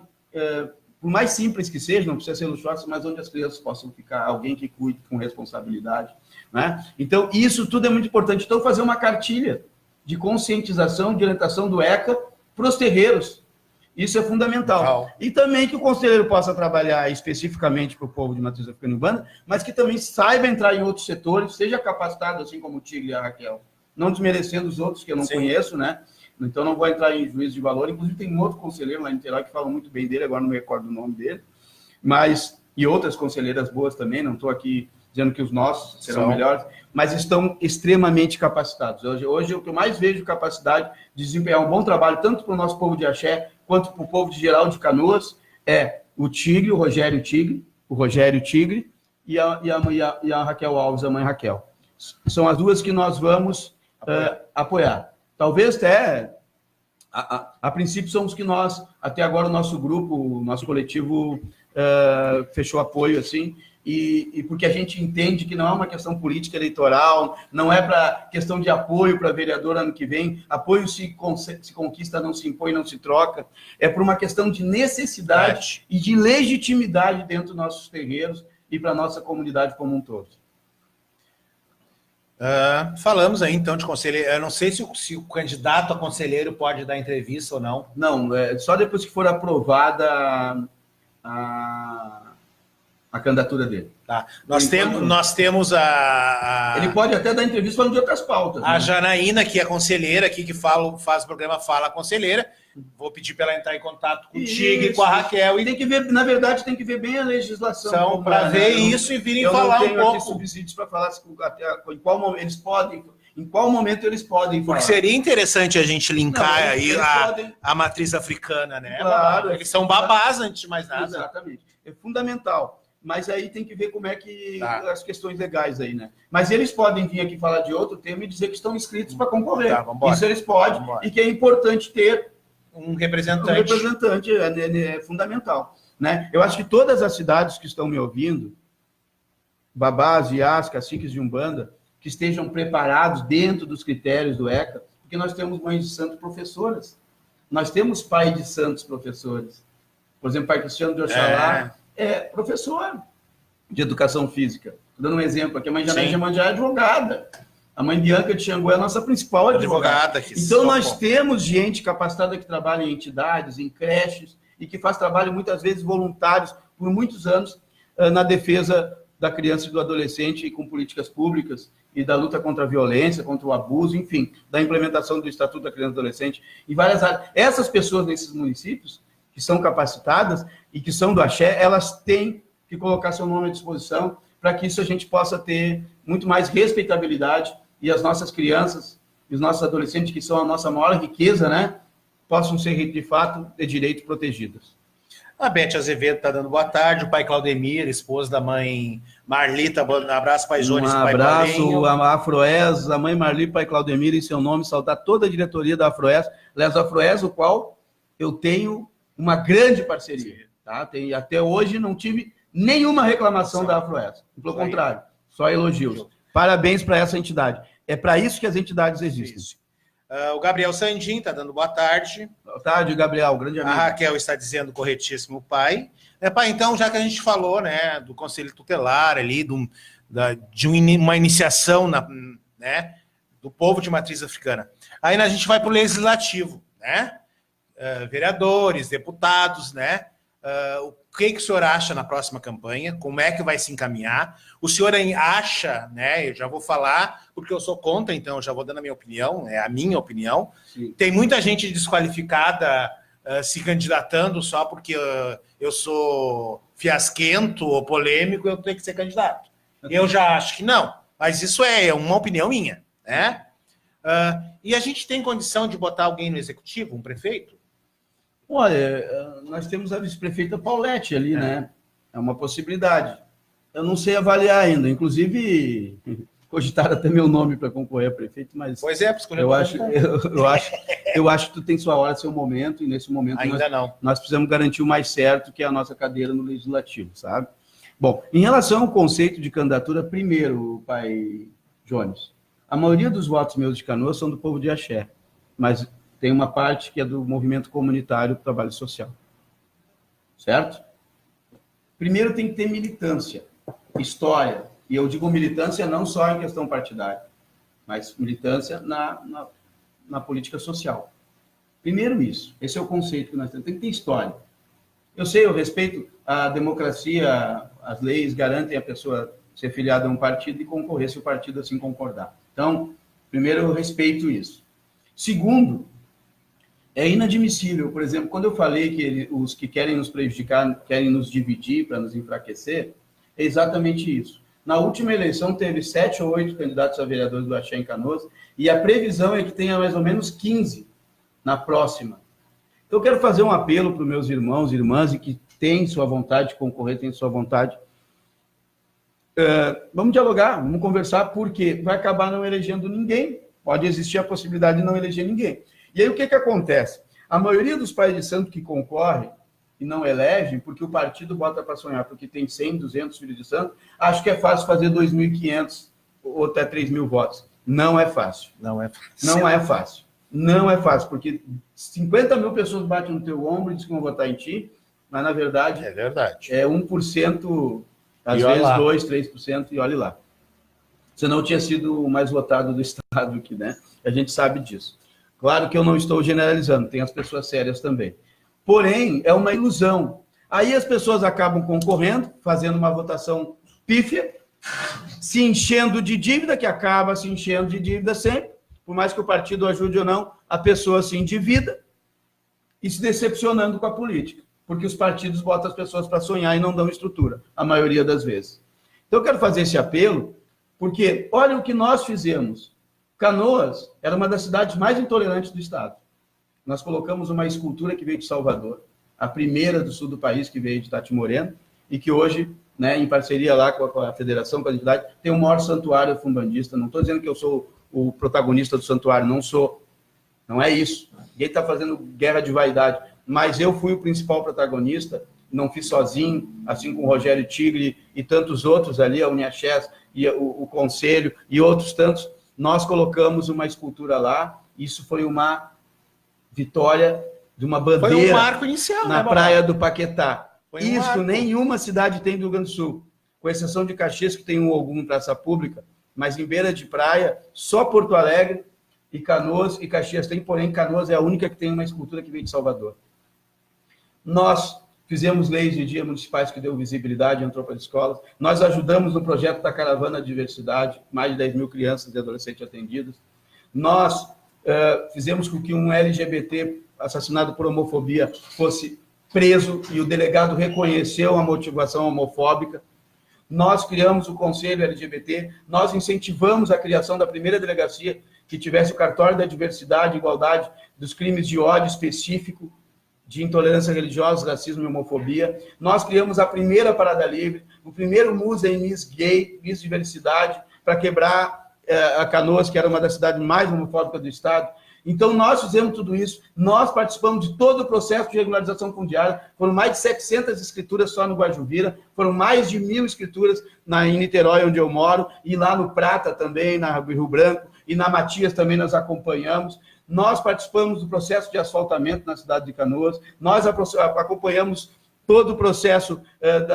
por mais simples que seja, não precisa ser luxuosa, mas onde as crianças possam ficar, alguém que cuide com responsabilidade, né? Então isso tudo é muito importante. Então fazer uma cartilha de conscientização, de orientação do ECA para os terreiros. Isso é fundamental. E também que o conselheiro possa trabalhar especificamente para o povo de matriz africana e urbana, mas que também saiba entrar em outros setores, seja capacitado, assim como o Tigre e a Raquel. Não desmerecendo os outros, que eu não conheço, né? Então não vou entrar em juízo de valor. Inclusive tem um outro conselheiro lá em Niterói que fala muito bem dele, agora não me recordo o nome dele. E outras conselheiras boas também, não estou aqui dizendo que os nossos serão melhores, mas estão extremamente capacitados. Hoje o que eu mais vejo capacidade de desempenhar um bom trabalho, tanto para o nosso povo de Axé, quanto para o povo de geral de Canoas, é o Tigre, o Rogério Tigre e a Raquel Alves, a mãe Raquel. São as duas que nós vamos apoiar. Talvez até, a princípio, são os que nós, até agora o nosso grupo, o nosso coletivo fechou apoio, assim, e porque a gente entende que não é uma questão política eleitoral, não é para questão de apoio para vereador ano que vem, apoio se conquista, não se impõe, não se troca, é por uma questão de necessidade e de legitimidade dentro dos nossos terreiros e para a nossa comunidade como um todo. Falamos aí, então, de conselheiro. Eu não sei se o candidato a conselheiro pode dar entrevista ou não. Não, só depois que for aprovada a candidatura dele. Tá. Nós temos a... Ele pode até dar entrevista falando de outras pautas. A Janaína, que é conselheira aqui, que faz o programa Fala Conselheira. Vou pedir para ela entrar em contato com o Tigre, com a Raquel. E tem que ver, na verdade, tem que ver bem a legislação. Para ver isso e virem falar um pouco. Eu não tenho aqui subsídios para falar em qual momento eles podem, Em qual momento eles podem falar? Porque seria interessante a gente linkar Não, aí eles podem... a matriz africana, né? Claro. Eles são babás, antes de mais nada. Exatamente. É fundamental. Mas aí tem que ver como é que Tá. as questões legais aí, né? Mas eles podem vir aqui falar de outro tema e dizer que estão inscritos para concorrer. Tá, vambora. Isso eles podem. Vambora. E que é importante ter Um representante. um representante, é fundamental. Né? Eu acho que todas as cidades que estão me ouvindo, Babás, Iás, Caciques de Umbanda, que estejam preparados dentro dos critérios do ECA, porque nós temos mães de santo professoras, nós temos pai de santos professores. Por exemplo, pai Cristiano de Oxalá é professor de educação física. Estou dando um exemplo aqui, a mãe de Jané Gemanjá é advogada. A mãe Bianca de Xangô é a nossa principal advogada. Então, nós temos gente capacitada que trabalha em entidades, em creches, e que faz trabalho, muitas vezes, voluntários, por muitos anos, na defesa da criança e do adolescente, com políticas públicas, e da luta contra a violência, contra o abuso, enfim, da implementação do Estatuto da Criança e do Adolescente, em várias áreas. Essas pessoas nesses municípios, que são capacitadas e que são do axé, elas têm que colocar seu nome à disposição para que isso a gente possa ter muito mais respeitabilidade e as nossas crianças e os nossos adolescentes, que são a nossa maior riqueza, né, possam ser, de fato, de direito protegidas. A Beth Azevedo está dando boa tarde, o pai Claudemir, esposo da mãe Marlita, um abraço, pai Jones, pai abraço, a Afroes, a mãe Marli, pai Claudemir, em seu nome, saudar toda a diretoria da Afroes, aliás, a Afroes, o qual eu tenho uma grande parceria, tá? Até hoje não tive nenhuma reclamação da Afroes, pelo contrário, só elogios. Parabéns para essa entidade. É para isso que as entidades existem. O Gabriel Sandim está dando boa tarde. Boa tarde, Gabriel, grande amigo. A Raquel está dizendo corretíssimo, pai. Pai, então, já que a gente falou, né, do Conselho Tutelar ali, de uma iniciação né, do povo de matriz africana, aí a gente vai para o Legislativo, né? Vereadores, deputados, né? O que o senhor acha na próxima campanha? Como é que vai se encaminhar? O senhor acha, né? Eu já vou falar, porque eu sou contra, então eu já vou dando a minha opinião, é a minha opinião. Sim. Tem muita gente desqualificada se candidatando só porque eu sou fiasquento ou polêmico, eu tenho que ser candidato. Eu já acho que não, mas isso é uma opinião minha, né? E a gente tem condição de botar alguém no executivo, um prefeito? Olha, nós temos a vice-prefeita Paulette ali, né? É uma possibilidade. Eu não sei avaliar ainda. Inclusive, cogitaram até meu nome para concorrer a prefeito, mas... Pois é, eu acho que tu tem sua hora, seu momento, e nesse momento nós precisamos garantir o mais certo, que é a nossa cadeira no Legislativo, sabe? Bom, em relação ao conceito de candidatura, primeiro, pai Jones, a maioria dos votos meus de Canoas são do povo de axé, mas... tem uma parte que é do movimento comunitário do trabalho social. Certo? Primeiro tem que ter militância, história. E eu digo militância não só em questão partidária, mas militância na política social. Primeiro isso. Esse é o conceito que nós temos. Tem que ter história. Eu sei, eu respeito a democracia, as leis garantem a pessoa ser filiada a um partido e concorrer se o partido assim concordar. Então, primeiro eu respeito isso. Segundo, é inadmissível, por exemplo, quando eu falei que os que querem nos prejudicar, querem nos dividir para nos enfraquecer, é exatamente isso. Na última eleição teve 7 ou 8 candidatos a vereadores do axé em Canoas, e a previsão é que tenha mais ou menos 15 na próxima. Então eu quero fazer um apelo para os meus irmãos e irmãs, e que têm sua vontade de concorrer, têm sua vontade. Vamos dialogar, vamos conversar, porque vai acabar não elegendo ninguém, pode existir a possibilidade de não eleger ninguém. E aí o que acontece? A maioria dos pais de santo que concorrem e não elegem, porque o partido bota para sonhar, porque tem 100, 200 filhos de santo, acho que é fácil fazer 2.500 ou até 3.000 votos. Não é fácil. Não é fácil. Não é fácil. Não é fácil, porque 50 mil pessoas batem no teu ombro e dizem que vão votar em ti, mas na verdade... É verdade. É 1%, às vezes 2%, 3%, e olhe lá. Você não tinha sido o mais votado do Estado aqui, né? A gente sabe disso. Claro que eu não estou generalizando, tem as pessoas sérias também. Porém, é uma ilusão. Aí as pessoas acabam concorrendo, fazendo uma votação pífia, se enchendo de dívida, que acaba se enchendo de dívida sempre, por mais que o partido ajude ou não, a pessoa se endivida e se decepcionando com a política, porque os partidos botam as pessoas para sonhar e não dão estrutura, a maioria das vezes. Então eu quero fazer esse apelo, porque olha o que nós fizemos. Canoas era uma das cidades mais intolerantes do estado. Nós colocamos uma escultura que veio de Salvador, a primeira do sul do país que veio de Tati Moreno, e que hoje, né, em parceria lá com a federação, com a entidade, tem o maior santuário fumbandista. Não estou dizendo que eu sou o protagonista do santuário, não sou. Não é isso. Ninguém está fazendo guerra de vaidade. Mas eu fui o principal protagonista, não fiz sozinho, assim como o Rogério Tigre e tantos outros ali, a Uniaxés e o Conselho e outros tantos. Nós colocamos uma escultura lá, isso foi uma vitória de uma bandeira. Foi um marco inicial, na praia do Paquetá. Isso marco. Nenhuma cidade tem do Rio Grande do Sul, com exceção de Caxias, que tem algum praça pública, mas em beira de praia, só Porto Alegre e Canoas e Caxias tem, porém Canoas é a única que tem uma escultura que veio de Salvador. Nós fizemos leis de dia municipais que deu visibilidade, entrou para as escolas. Nós ajudamos no projeto da Caravana Diversidade, mais de 10 mil crianças e adolescentes atendidas. Nós fizemos com que um LGBT assassinado por homofobia fosse preso e o delegado reconheceu a motivação homofóbica. Nós criamos o Conselho LGBT, nós incentivamos a criação da primeira delegacia que tivesse o cartório da diversidade e igualdade dos crimes de ódio específico, de intolerância religiosa, racismo e homofobia. Nós criamos a primeira Parada Livre, o primeiro Musa em Miss Gay, Miss Diversidade, para quebrar a Canoas, que era uma das cidades mais homofóbicas do estado. Então, nós fizemos tudo isso, nós participamos de todo o processo de regularização fundiária, foram mais de 700 escrituras só no Guajuvira, foram mais de 1.000 escrituras em Niterói, onde eu moro, e lá no Prata também, na Rio Branco, e na Matias também nós acompanhamos. Nós participamos do processo de asfaltamento na cidade de Canoas, nós acompanhamos todo o processo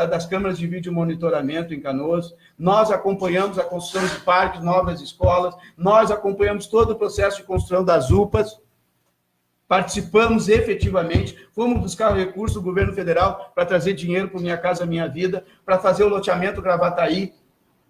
das câmaras de vídeo monitoramento em Canoas, nós acompanhamos a construção de parques, novas escolas, nós acompanhamos todo o processo de construção das UPAs, participamos efetivamente, fomos buscar recursos do governo federal para trazer dinheiro para Minha Casa Minha Vida, para fazer o loteamento Gravataí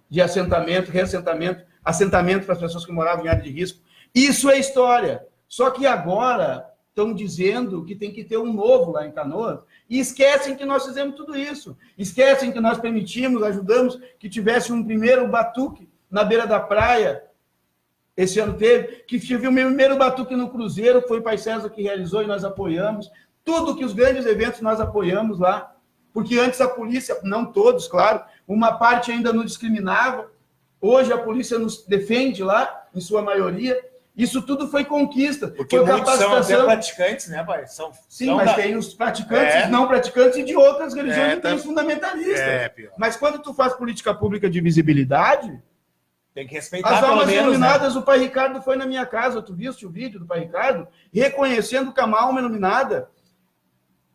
de assentamento, reassentamento, assentamento para as pessoas que moravam em área de risco. Isso é história. Só que agora estão dizendo que tem que ter um novo lá em Canoas e esquecem que nós fizemos tudo isso. Esquecem que nós permitimos, ajudamos que tivesse um primeiro batuque na beira da praia. Esse ano teve, que tive o primeiro batuque no Cruzeiro, foi o Pai César que realizou e nós apoiamos. Tudo que os grandes eventos nós apoiamos lá. Porque antes a polícia, não todos, claro, uma parte ainda não discriminava. Hoje a polícia nos defende lá, em sua maioria. Isso tudo foi conquista. Porque foi muitos são até praticantes, né, pai? Sim, mas tem os praticantes, não praticantes e de outras religiões e tem os fundamentalistas. Mas quando tu faz política pública de visibilidade, tem que respeitar, as almas pelo menos, iluminadas, né? O Pai Ricardo foi na minha casa, tu viste o vídeo do Pai Ricardo? Reconhecendo que a alma iluminada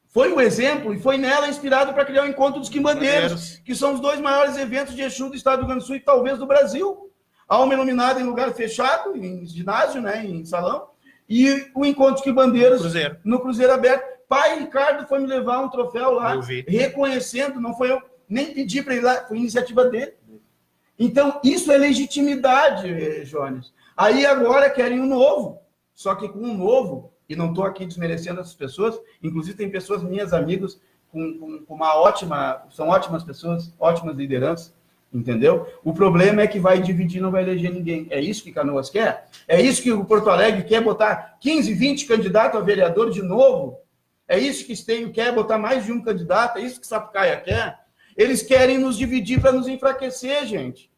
foi o exemplo e foi nela inspirado para criar o Encontro dos Quimbandeiros, que são os 2 maiores eventos de Exu do estado do Rio Grande do Sul e talvez do Brasil. A alma iluminada em lugar fechado, em ginásio, né, em salão, e o Encontro dos Quimbandeiros no Cruzeiro aberto. Pai Ricardo foi me levar um troféu lá, reconhecendo, não foi eu, nem pedi para ir lá, foi iniciativa dele. Então, isso é legitimidade, Jones. Aí agora querem um novo, só que com um novo, e não estou aqui desmerecendo essas pessoas, inclusive tem pessoas, minhas amigas, com uma ótima, são ótimas pessoas, ótimas lideranças, entendeu? O problema é que vai dividir, não vai eleger ninguém. É isso que Canoas quer? É isso que o Porto Alegre quer, botar 15, 20 candidatos a vereador de novo? É isso que Esteio quer, botar mais de um candidato? É isso que Sapucaia quer? Eles querem nos dividir para nos enfraquecer, gente.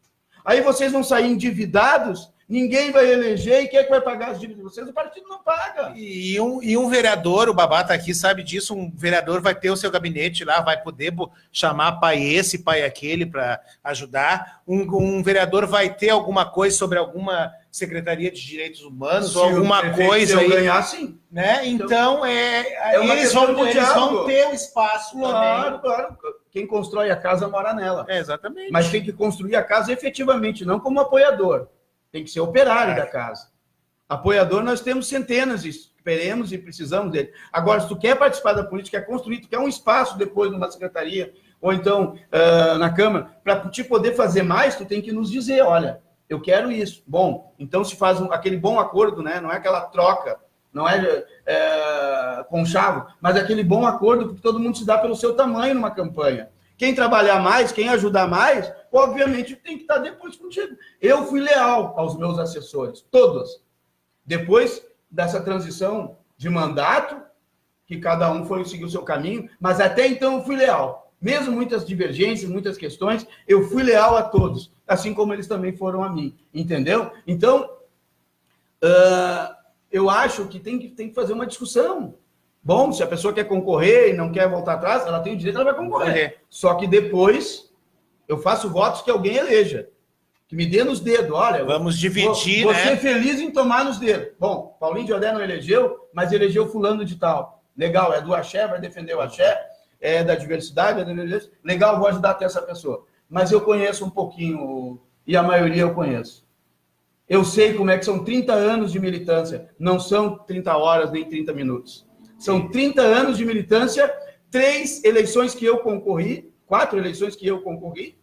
Aí vocês vão sair endividados, ninguém vai eleger, e quem é que vai pagar as dívidas de vocês? O partido não paga. E um vereador, o Babá está aqui, sabe disso, um vereador vai ter o seu gabinete lá, vai poder chamar pai esse, pai aquele para ajudar. Um vereador vai ter alguma coisa sobre alguma Secretaria de Direitos Humanos, ou alguma coisa aí. Ganhar, sim. Né? Então, eles vão ter o espaço também. Claro. Quem constrói a casa mora nela. Exatamente. Mas tem que construir a casa efetivamente, não como apoiador. Tem que ser operário da casa. Apoiador nós temos centenas, esperemos e precisamos dele. Agora, se tu quer participar da política, quer construir, tu quer um espaço depois numa secretaria, ou então na Câmara, para te poder fazer mais, tu tem que nos dizer, olha, eu quero isso. Bom, então se faz aquele bom acordo, né? Não é aquela troca, não é conchavo, mas aquele bom acordo que todo mundo se dá pelo seu tamanho numa campanha. Quem trabalhar mais, quem ajudar mais, obviamente tem que estar depois contigo. Eu fui leal aos meus assessores, todos. Depois dessa transição de mandato, que cada um foi seguir o seu caminho, mas até então eu fui leal. Mesmo muitas divergências, muitas questões, eu fui leal a todos, assim como eles também foram a mim, entendeu? Então, eu acho que tem que fazer uma discussão. Bom, se a pessoa quer concorrer e não quer voltar atrás, ela tem o direito, ela vai concorrer. Só que depois eu faço votos que alguém eleja, que me dê nos dedos. Olha, vamos dividir, vou né? ser feliz em tomar nos dedos. Bom, Paulinho de Odé não elegeu, mas elegeu fulano de tal. Legal, é do axé, vai defender o axé, é da diversidade, legal, vou ajudar até essa pessoa. Mas eu conheço um pouquinho, e a maioria eu conheço. Eu sei como é que são 30 anos de militância, não são 30 horas nem 30 minutos. São 30 anos de militância, 3 eleições que eu concorri, 4 eleições que eu concorri,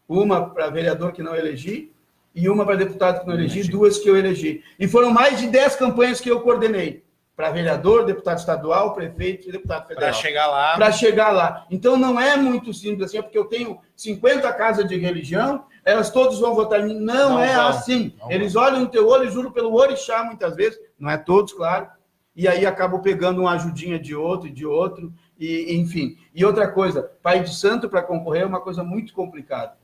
uma para vereador que não elegi, e uma para deputado que não elegi, 2 que eu elegi. E foram mais de 10 campanhas que eu coordenei, para vereador, deputado estadual, prefeito e deputado federal. Para chegar lá. Para chegar lá. Então não é muito simples assim, é porque eu tenho 50 casas de religião, elas todos vão votar em mim. Não é vão. Assim. Não eles vão. Olham no teu olho, juro pelo orixá muitas vezes, não é todos, claro, e aí acabam pegando uma ajudinha de outro, e enfim. E outra coisa, pai de santo para concorrer é uma coisa muito complicada,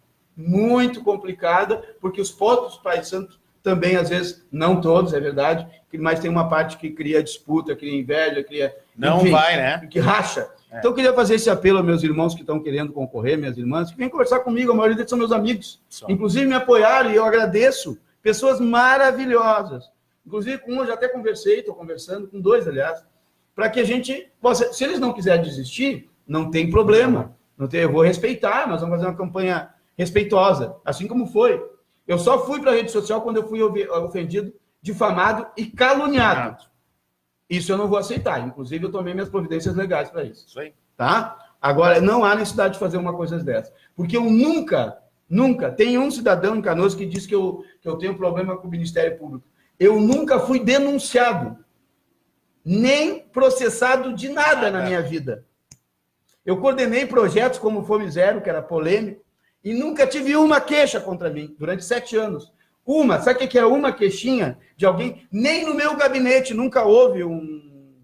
porque os próprios pais de santo também, às vezes, não todos, é verdade, mas tem uma parte que cria disputa, cria inveja, cria... Não enfim, vai, né? Que racha. Então, eu queria fazer esse apelo aos meus irmãos que estão querendo concorrer, minhas irmãs, que vêm conversar comigo, a maioria deles são meus amigos. Inclusive, me apoiaram e eu agradeço. Pessoas maravilhosas. Inclusive, com um eu já até conversei, estou conversando, com 2, aliás, para que a gente possa... Se eles não quiserem desistir, não tem problema. Eu vou respeitar, nós vamos fazer uma campanha respeitosa, assim como foi. Eu só fui para a rede social quando eu fui ofendido, difamado e caluniado. Isso eu não vou aceitar. Inclusive, eu tomei minhas providências legais para isso. Isso aí. Tá? Agora, não há necessidade de fazer uma coisa dessa. Porque eu nunca, tem um cidadão em Canoas que diz que eu tenho problema com o Ministério Público. Eu nunca fui denunciado, nem processado de nada na minha vida. Eu coordenei projetos como o Fome Zero, que era polêmico, e nunca tive uma queixa contra mim, durante 7 anos. Sabe o que é uma queixinha de alguém? Nem no meu gabinete nunca houve um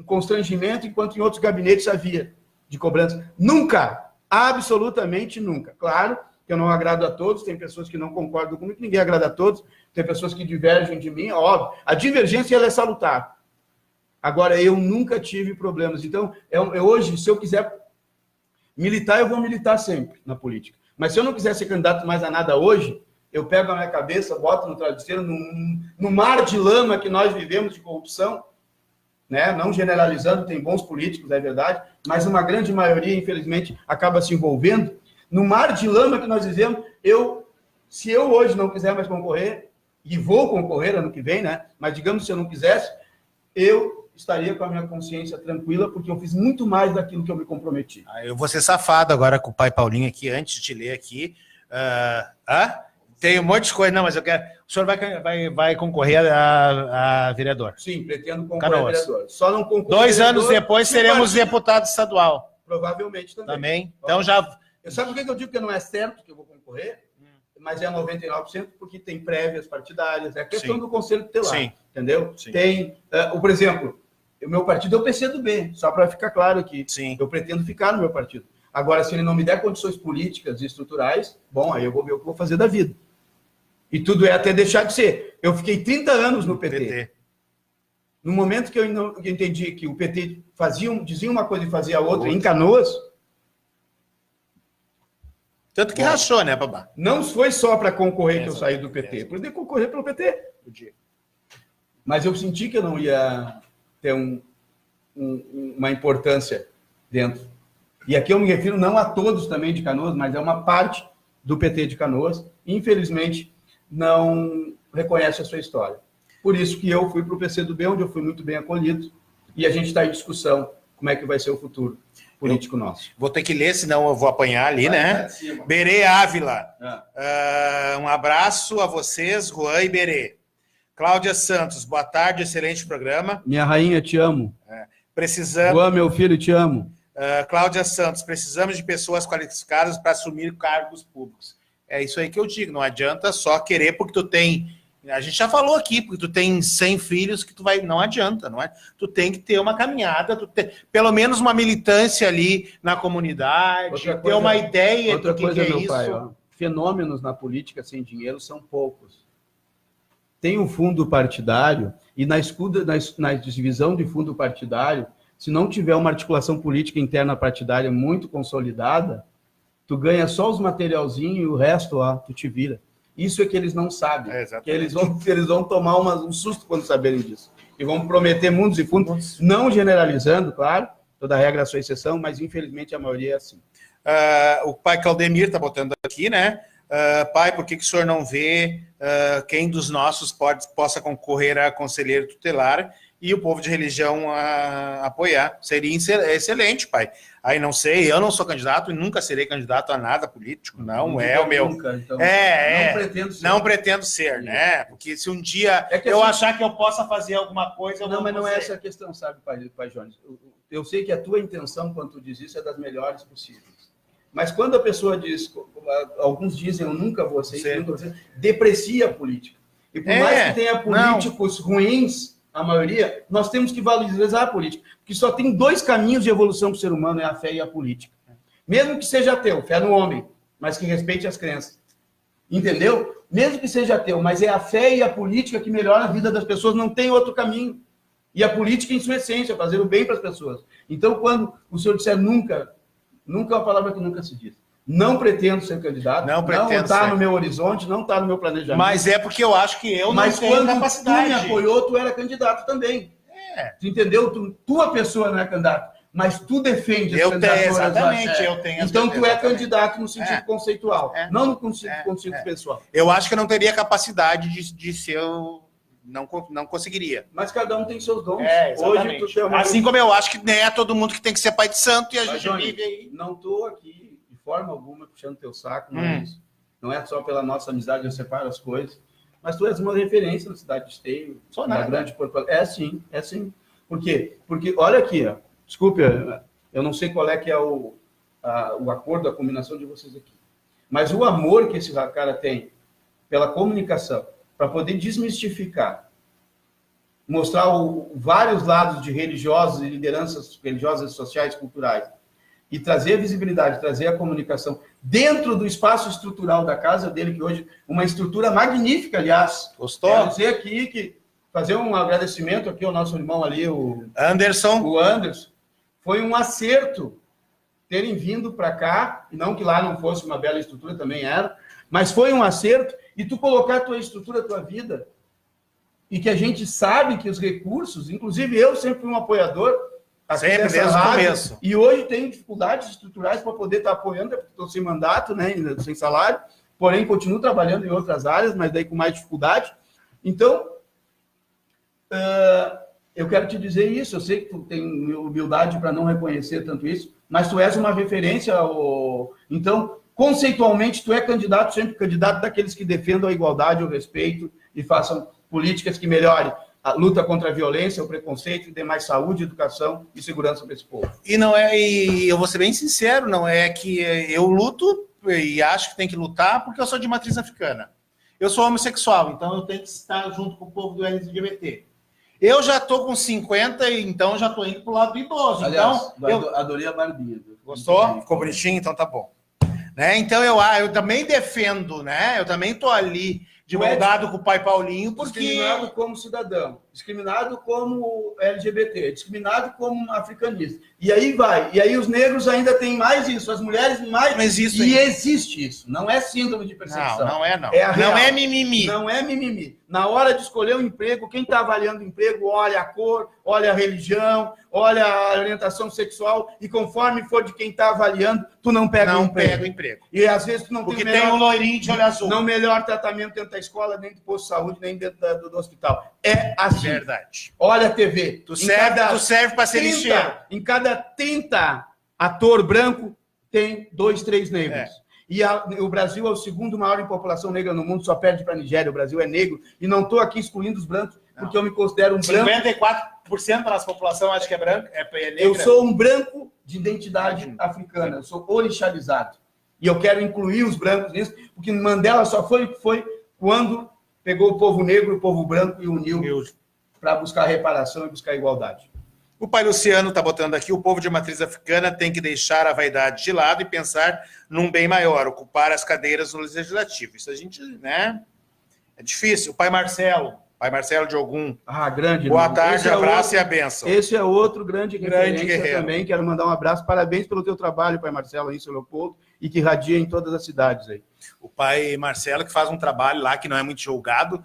constrangimento, enquanto em outros gabinetes havia de cobrança. Nunca, absolutamente nunca. Claro que eu não agrado a todos, tem pessoas que não concordam comigo, ninguém agrada a todos, tem pessoas que divergem de mim, óbvio. A divergência ela é salutar. Agora, eu nunca tive problemas. Então, hoje, se eu quiser militar, eu vou militar sempre na política. Mas se eu não quiser ser candidato mais a nada hoje, eu pego a minha cabeça, boto no travesseiro, no mar de lama que nós vivemos de corrupção, né? Não generalizando, tem bons políticos, é verdade, mas uma grande maioria, infelizmente, acaba se envolvendo. No mar de lama que nós vivemos, se eu hoje não quiser mais concorrer, e vou concorrer ano que vem, né? Mas digamos se eu não quisesse, eu estaria com a minha consciência tranquila, porque eu fiz muito mais daquilo que eu me comprometi. Eu vou ser safado agora com o pai Paulinho aqui, antes de ler aqui. Tem um monte de coisa, não, mas eu quero... O senhor vai concorrer a vereador? Sim, pretendo concorrer a vereador. Só não concorrer 2 anos depois seremos deputado estadual. Provavelmente também. Então já... Sabe por que eu digo que não é certo que eu vou concorrer? Mas é 99%, porque tem prévias partidárias, é a questão do Conselho Tutelar, entendeu? Sim. Tem, por exemplo, o meu partido é o PCdoB, só para ficar claro aqui. Sim. Eu pretendo ficar no meu partido. Agora, se ele não me der condições políticas e estruturais, bom, aí eu vou ver o que eu vou fazer da vida. E tudo é até deixar de ser. Eu fiquei 30 anos no PT. No momento que eu entendi que o PT dizia uma coisa e fazia outra, em Canoas... Tanto que rachou, né, babá? Não foi só para concorrer que eu saí do PT. Podia concorrer pelo PT. Podia. Mas eu senti que eu não ia ter uma importância dentro. E aqui eu me refiro não a todos também de Canoas, mas é uma parte do PT de Canoas. Infelizmente, não reconhece a sua história. Por isso que eu fui para o PCdoB, onde eu fui muito bem acolhido. E a gente está em discussão como é que vai ser o futuro político nosso. Vou ter que ler, senão eu vou apanhar ali, né? Berê Ávila. Um abraço a vocês, Juan e Berê. Cláudia Santos, boa tarde, excelente programa. Minha rainha, te amo. Precisamos... Juan, meu filho, te amo. Cláudia Santos, precisamos de pessoas qualificadas para assumir cargos públicos. É isso aí que eu digo, não adianta só querer porque tu tem... A gente já falou aqui, porque tu tem 100 filhos que tu vai... Não adianta, não é? Tu tem que ter uma caminhada, pelo menos uma militância ali na comunidade, ter uma ideia do que é isso. Pai, fenômenos na política sem dinheiro são poucos. Tem um fundo partidário e na divisão de fundo partidário, se não tiver uma articulação política interna partidária muito consolidada, tu ganha só os materialzinhos e o resto, tu te vira. Isso é que eles não sabem. Que eles vão tomar um susto quando saberem disso. E vão prometer mundos e fundos, não generalizando, claro, toda regra é a sua exceção, mas infelizmente a maioria é assim. O pai Claudemir está botando aqui, né? Pai, por que o senhor não vê quem dos nossos possa concorrer a conselheiro tutelar e o povo de religião apoiar? Seria excelente, pai. Aí não sei, eu não sou candidato e nunca serei candidato a nada político, não é o meu... Nunca, então, não pretendo ser, né? Porque se um dia eu achar que eu possa fazer alguma coisa, eu não mas não é essa a questão, sabe, pai Jones? Eu sei que a tua intenção, quando tu diz isso, é das melhores possíveis. Mas quando a pessoa diz, alguns dizem, eu nunca vou ser, deprecia a política. E por mais que tenha políticos ruins, a maioria, nós temos que valorizar a política. Porque só tem 2 caminhos de evolução para o ser humano, é a fé e a política. Mesmo que seja ateu, fé no homem, mas que respeite as crenças. Entendeu? Mesmo que seja ateu, mas é a fé e a política que melhoram a vida das pessoas, não tem outro caminho. E a política, em sua essência, fazer o bem para as pessoas. Então, quando o senhor disser nunca é uma palavra que nunca se diz. Não pretendo ser candidato, não está no meu horizonte, não está no meu planejamento. Mas é porque eu acho que eu não tenho capacidade. Mas quando tu me apoiou, tu era candidato também. Tu entendeu? Tua pessoa não é candidato, mas tu defende as candidaturas. Exatamente, eu tenho. Então tu é candidato no sentido conceitual, não no conceito pessoal. Eu acho que eu não teria capacidade de ser... Não conseguiria. Mas cada um tem seus dons. Hoje, assim como eu acho que nem é todo mundo que tem que ser pai de santo e a gente vive aí. Não estou aqui, de forma alguma, puxando teu saco, não é isso. Não é só pela nossa amizade, eu separo as coisas. Mas tu és uma referência na cidade de Esteio. Sou nada. Grande Porto Alegre. É sim. Por quê? Porque, olha aqui, desculpe, eu não sei qual é que é o acordo, a combinação de vocês aqui. Mas o amor que esse cara tem pela comunicação, para poder desmistificar, mostrar vários lados de religiosos e lideranças religiosas, sociais, culturais, e trazer a visibilidade, trazer a comunicação dentro do espaço estrutural da casa dele, que hoje uma estrutura magnífica, aliás. Gostou? Quero dizer aqui que fazer um agradecimento aqui ao nosso irmão ali, o Anderson. Foi um acerto terem vindo para cá, e não que lá não fosse uma bela estrutura, também era, mas foi um acerto, e tu colocar a tua estrutura, a tua vida, e que a gente sabe que os recursos, inclusive eu sempre fui um apoiador, sempre desde o começo. E hoje tenho dificuldades estruturais para poder estar apoiando, porque estou sem mandato, né, sem salário, porém continuo trabalhando em outras áreas, mas daí com mais dificuldade. Então, eu quero te dizer isso, eu sei que tu tem humildade para não reconhecer tanto isso, mas tu és uma referência, então, conceitualmente, tu é candidato, sempre candidato daqueles que defendam a igualdade, o respeito e façam políticas que melhorem a luta contra a violência, o preconceito e demais saúde, educação e segurança para esse povo. E eu vou ser bem sincero, não é que eu luto e acho que tem que lutar porque eu sou de matriz africana. Eu sou homossexual, então eu tenho que estar junto com o povo do LGBT. Eu já estou com 50, então já estou indo para o lado do idoso. Aliás, então, adorei a barbinha. Gostou? Ficou bonitinho? Então tá bom. Né? Então eu também defendo, né? Eu também estou ali de mão dada com o pai Paulinho, porque... Discriminado como cidadão, discriminado como LGBT, discriminado como africanista. E aí vai. E aí os negros ainda têm mais isso, as mulheres mais... Mas isso e existe isso. Não é síndrome de perseguição. Não é não. Não é mimimi. Não é mimimi. Na hora de escolher um emprego, quem está avaliando o emprego, olha a cor, olha a religião, olha a orientação sexual, e conforme for de quem está avaliando, tu não pega o emprego. Pega o emprego. E às vezes tu não porque tem um loirinho de olho azul. Não melhor tratamento dentro da escola, nem do posto de saúde, nem dentro do hospital. É assim. Verdade. Olha a TV. Tu serve para ser lixeiro. Em cada 30 ator branco, tem 2, 3 negros. E o Brasil é o segundo maior em população negra no mundo, só perde para a Nigéria. O Brasil é negro. E não estou aqui excluindo os brancos, porque eu me considero um branco. 54% da nossa população acho que é branca, é negra. Eu sou um branco de identidade africana. Eu sou orixalizado. E eu quero incluir os brancos nisso, porque Mandela só foi quando pegou o povo negro, o povo branco e uniu para buscar reparação e buscar igualdade. O pai Luciano está botando aqui, o povo de matriz africana tem que deixar a vaidade de lado e pensar num bem maior, ocupar as cadeiras no legislativo. Isso a gente, né? É difícil. O pai Marcelo de Ogum. Ah, grande. Boa tarde, abraço e a bênção. Esse é outro grande guerreiro também. Quero mandar um abraço. Parabéns pelo teu trabalho, pai Marcelo, aí, seu Leopoldo, e que irradia em todas as cidades aí. O pai Marcelo, que faz um trabalho lá que não é muito julgado,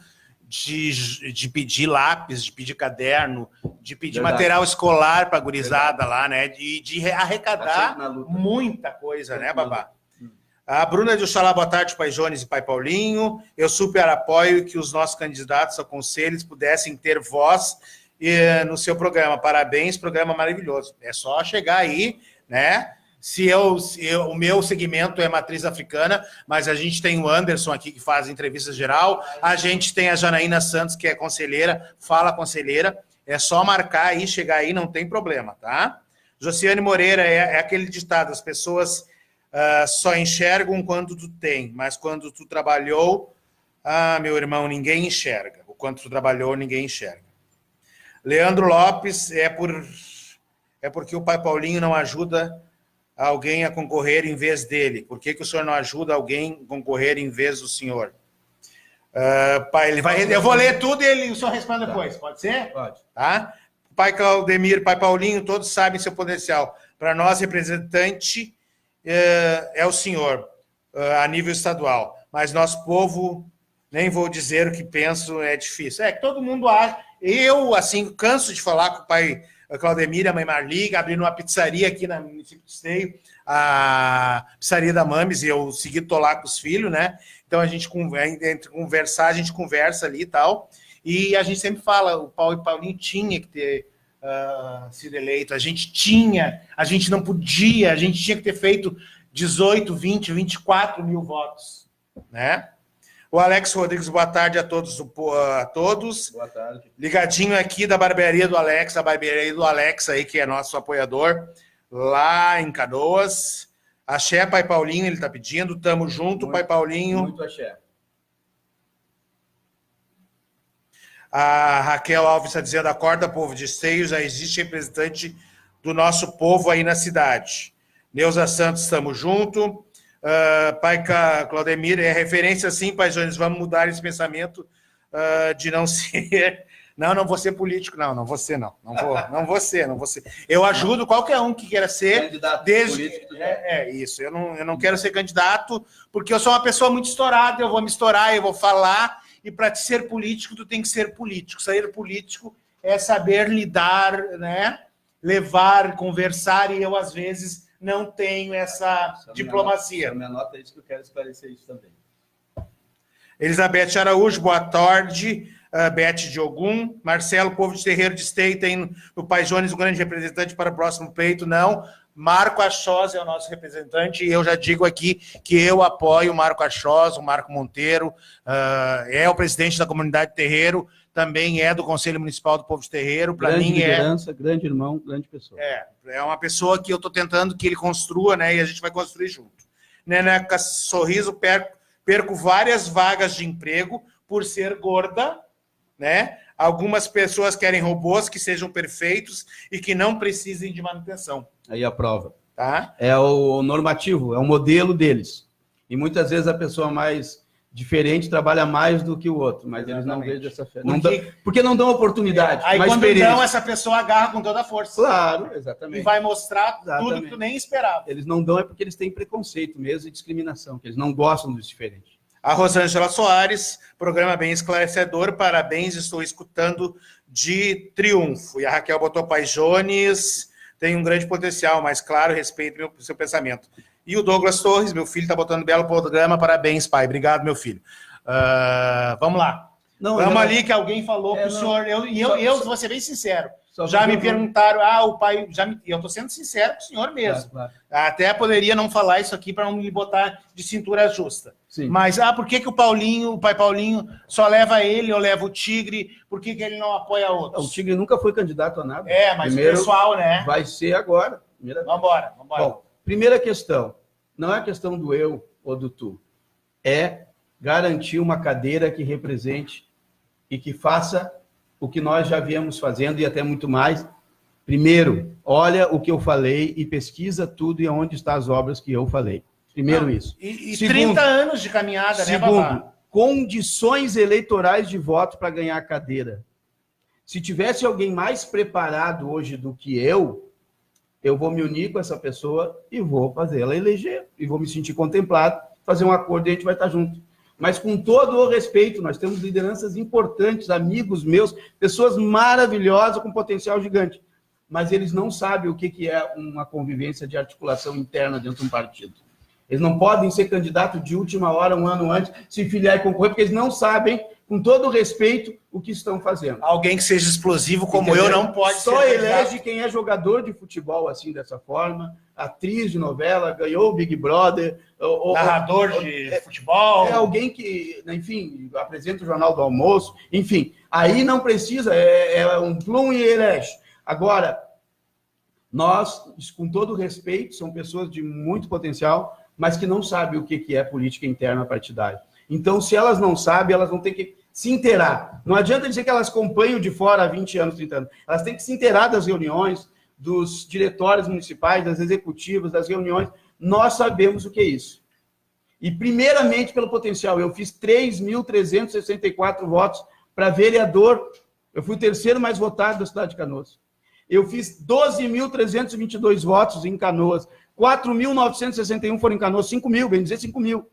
de pedir lápis, de pedir caderno, de pedir material escolar para a gurizada lá, né? De arrecadar muita coisa, né, Babá? A Bruna de Oxalá, boa tarde, pai Jones e pai Paulinho. Eu super apoio que os nossos candidatos a conselhos pudessem ter voz no seu programa. Parabéns, programa maravilhoso. É só chegar aí, né? O meu segmento é matriz africana, mas a gente tem o Anderson aqui que faz entrevista geral, a gente tem a Janaína Santos, que é conselheira, fala conselheira, é só marcar aí, chegar aí, não tem problema, tá? Josiane Moreira, é aquele ditado, as pessoas só enxergam quando tu tem, mas quando tu trabalhou, meu irmão, ninguém enxerga. O quanto tu trabalhou, ninguém enxerga. Leandro Lopes, é porque o pai Paulinho não ajuda alguém a concorrer em vez dele. Por que o senhor não ajuda alguém a concorrer em vez do senhor? Pai, eu vou ler tudo e o senhor responde depois. Pode ser? Pode. Tá? Pai Claudemir, pai Paulinho, todos sabem seu potencial. Para nós, representante é o senhor, a nível estadual. Mas nosso povo, nem vou dizer o que penso, é difícil. É que todo mundo acha... Eu, assim, canso de falar com o pai Claudemir e a mãe Marli, abrindo uma pizzaria aqui no município de Esteio, a pizzaria da Mames, e eu segui tô lá com os filhos, né? Então a gente entre conversar, a gente conversa ali e tal, e a gente sempre fala, o Paulinho tinha que ter sido eleito, a gente não podia, a gente tinha que ter feito 18, 20, 24 mil votos, né? O Alex Rodrigues, boa tarde a todos. Boa tarde. Ligadinho aqui da barbearia do Alex, a barbearia do Alex aí, que é nosso apoiador, lá em Canoas. Axé, pai Paulinho, ele tá pedindo. Tamo junto, muito, pai Paulinho. Muito axé. A Raquel Alves está dizendo, acorda, povo de Esteio, já existe representante do nosso povo aí na cidade. Neuza Santos, tamo junto. Pai Claudemir, é referência sim, pai Jones, vamos mudar esse pensamento de não ser... Não vou ser político, não vou ser, não vou ser. Eu ajudo qualquer um que queira ser, candidato desde... político. Isso, eu não quero ser candidato, porque eu sou uma pessoa muito estourada, eu vou me estourar, eu vou falar, e para ser político, tu tem que ser político. Ser político é saber lidar, né? Levar, conversar, e eu, às vezes... não tenho essa diplomacia. Minha nota é isso que eu quero esclarecer isso também. Elizabeth Araújo, boa tarde. Beth de Ogum. Marcelo, povo de Terreiro de Esteio, tem o pai Jones, um grande representante para o próximo pleito. Não. Marco Achós é o nosso representante e eu já digo aqui que eu apoio o Marco Achós, o Marco Monteiro, é o presidente da comunidade Terreiro, também é do Conselho Municipal do Povo de Terreiro. Para mim liderança, grande irmão, grande pessoa. É uma pessoa que eu estou tentando que ele construa, né? E a gente vai construir junto. Neneca Sorriso, perco várias vagas de emprego por ser gorda, né? Algumas pessoas querem robôs que sejam perfeitos e que não precisem de manutenção. Aí a prova. Tá? É o normativo, é o modelo deles. E muitas vezes a pessoa mais diferente trabalha mais do que o outro, mas eles não veem dessa fé. Porque não dão oportunidade. Aí quando não, essa pessoa agarra com toda a força. Claro, exatamente. E vai mostrar tudo que tu nem esperava. Eles não dão porque eles têm preconceito mesmo e discriminação, que eles não gostam dos diferentes. A Rosângela Soares, programa bem esclarecedor, parabéns, estou escutando de triunfo. E a Raquel botou pai Jones, tem um grande potencial, mas claro, respeito o seu pensamento. E o Douglas Torres, meu filho, está botando belo programa, parabéns, pai. Obrigado, meu filho. Vamos lá. Vamos ali que alguém falou para o senhor, eu vou ser bem sincero, já me perguntaram, o pai, eu estou sendo sincero com o senhor mesmo. Claro. Até poderia não falar isso aqui para não me botar de cintura justa. Sim. Mas, por que o pai Paulinho, só leva ele ou leva o Tigre? Por que ele não apoia outros? O Tigre nunca foi candidato a nada. Mas primeiro, o pessoal, né? Vai ser agora. Vambora. Bom, primeira questão, não é questão do eu ou do tu, é garantir uma cadeira que represente e que faça o que nós já viemos fazendo e até muito mais. Primeiro, olha o que eu falei e pesquisa tudo e onde estão as obras que eu falei. Primeiro isso. E Segundo, 30 anos de caminhada, né, segundo, Babá? condições eleitorais de voto para ganhar a cadeira. Se tivesse alguém mais preparado hoje do que eu vou me unir com essa pessoa e vou fazer ela eleger. E vou me sentir contemplado, fazer um acordo e a gente vai estar junto. Mas com todo o respeito, nós temos lideranças importantes, amigos meus, pessoas maravilhosas com potencial gigante. Mas eles não sabem o que é uma convivência de articulação interna dentro de um partido. Eles não podem ser candidato de última hora, um ano antes, se filiar e concorrer, porque eles não sabem, com todo o respeito, o que estão fazendo. Alguém que seja explosivo como Entendeu? eu não pode Só ser elege candidato. quem é jogador de futebol assim, dessa forma, atriz de novela, ganhou o Big Brother. Narrador de futebol. É alguém que, enfim, apresenta o Jornal do Almoço, enfim. Aí não precisa, é um plum e elege. Agora, nós, com todo respeito, são pessoas de muito potencial, mas que não sabem o que é política interna partidária. Então, se elas não sabem, elas vão ter que se inteirar. Não adianta dizer que elas acompanham de fora há 20 anos, 30 anos. Elas têm que se inteirar das reuniões, dos diretórios municipais, das executivas, das reuniões. Nós sabemos o que é isso. E, primeiramente, pelo potencial. Eu fiz 3.364 votos para vereador. Eu fui o terceiro mais votado da cidade de Canoas. Eu fiz 12.322 votos em Canoas. 4.961 foram em Canoas. 5.000, bem dizer 5.000.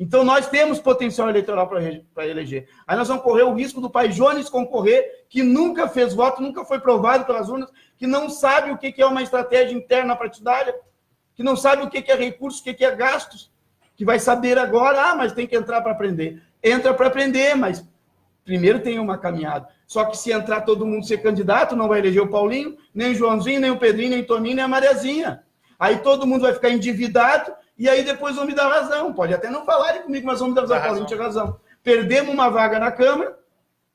Então, nós temos potencial eleitoral para eleger. Aí nós vamos correr o risco do pai Jones concorrer, que nunca fez voto, nunca foi provado pelas urnas, que não sabe o que é uma estratégia interna partidária, que não sabe o que é recurso, o que é gastos, que vai saber agora, mas tem que entrar para aprender. Entra para aprender, mas primeiro tem uma caminhada. Só que se entrar todo mundo ser candidato, não vai eleger o Paulinho, nem o Joãozinho, nem o Pedrinho, nem o Toninho, nem a Mariazinha. Aí todo mundo vai ficar endividado, e aí depois vão me dar razão. Pode até não falarem comigo, mas vão me dar razão. Paulinho tinha razão. Perdemos uma vaga na Câmara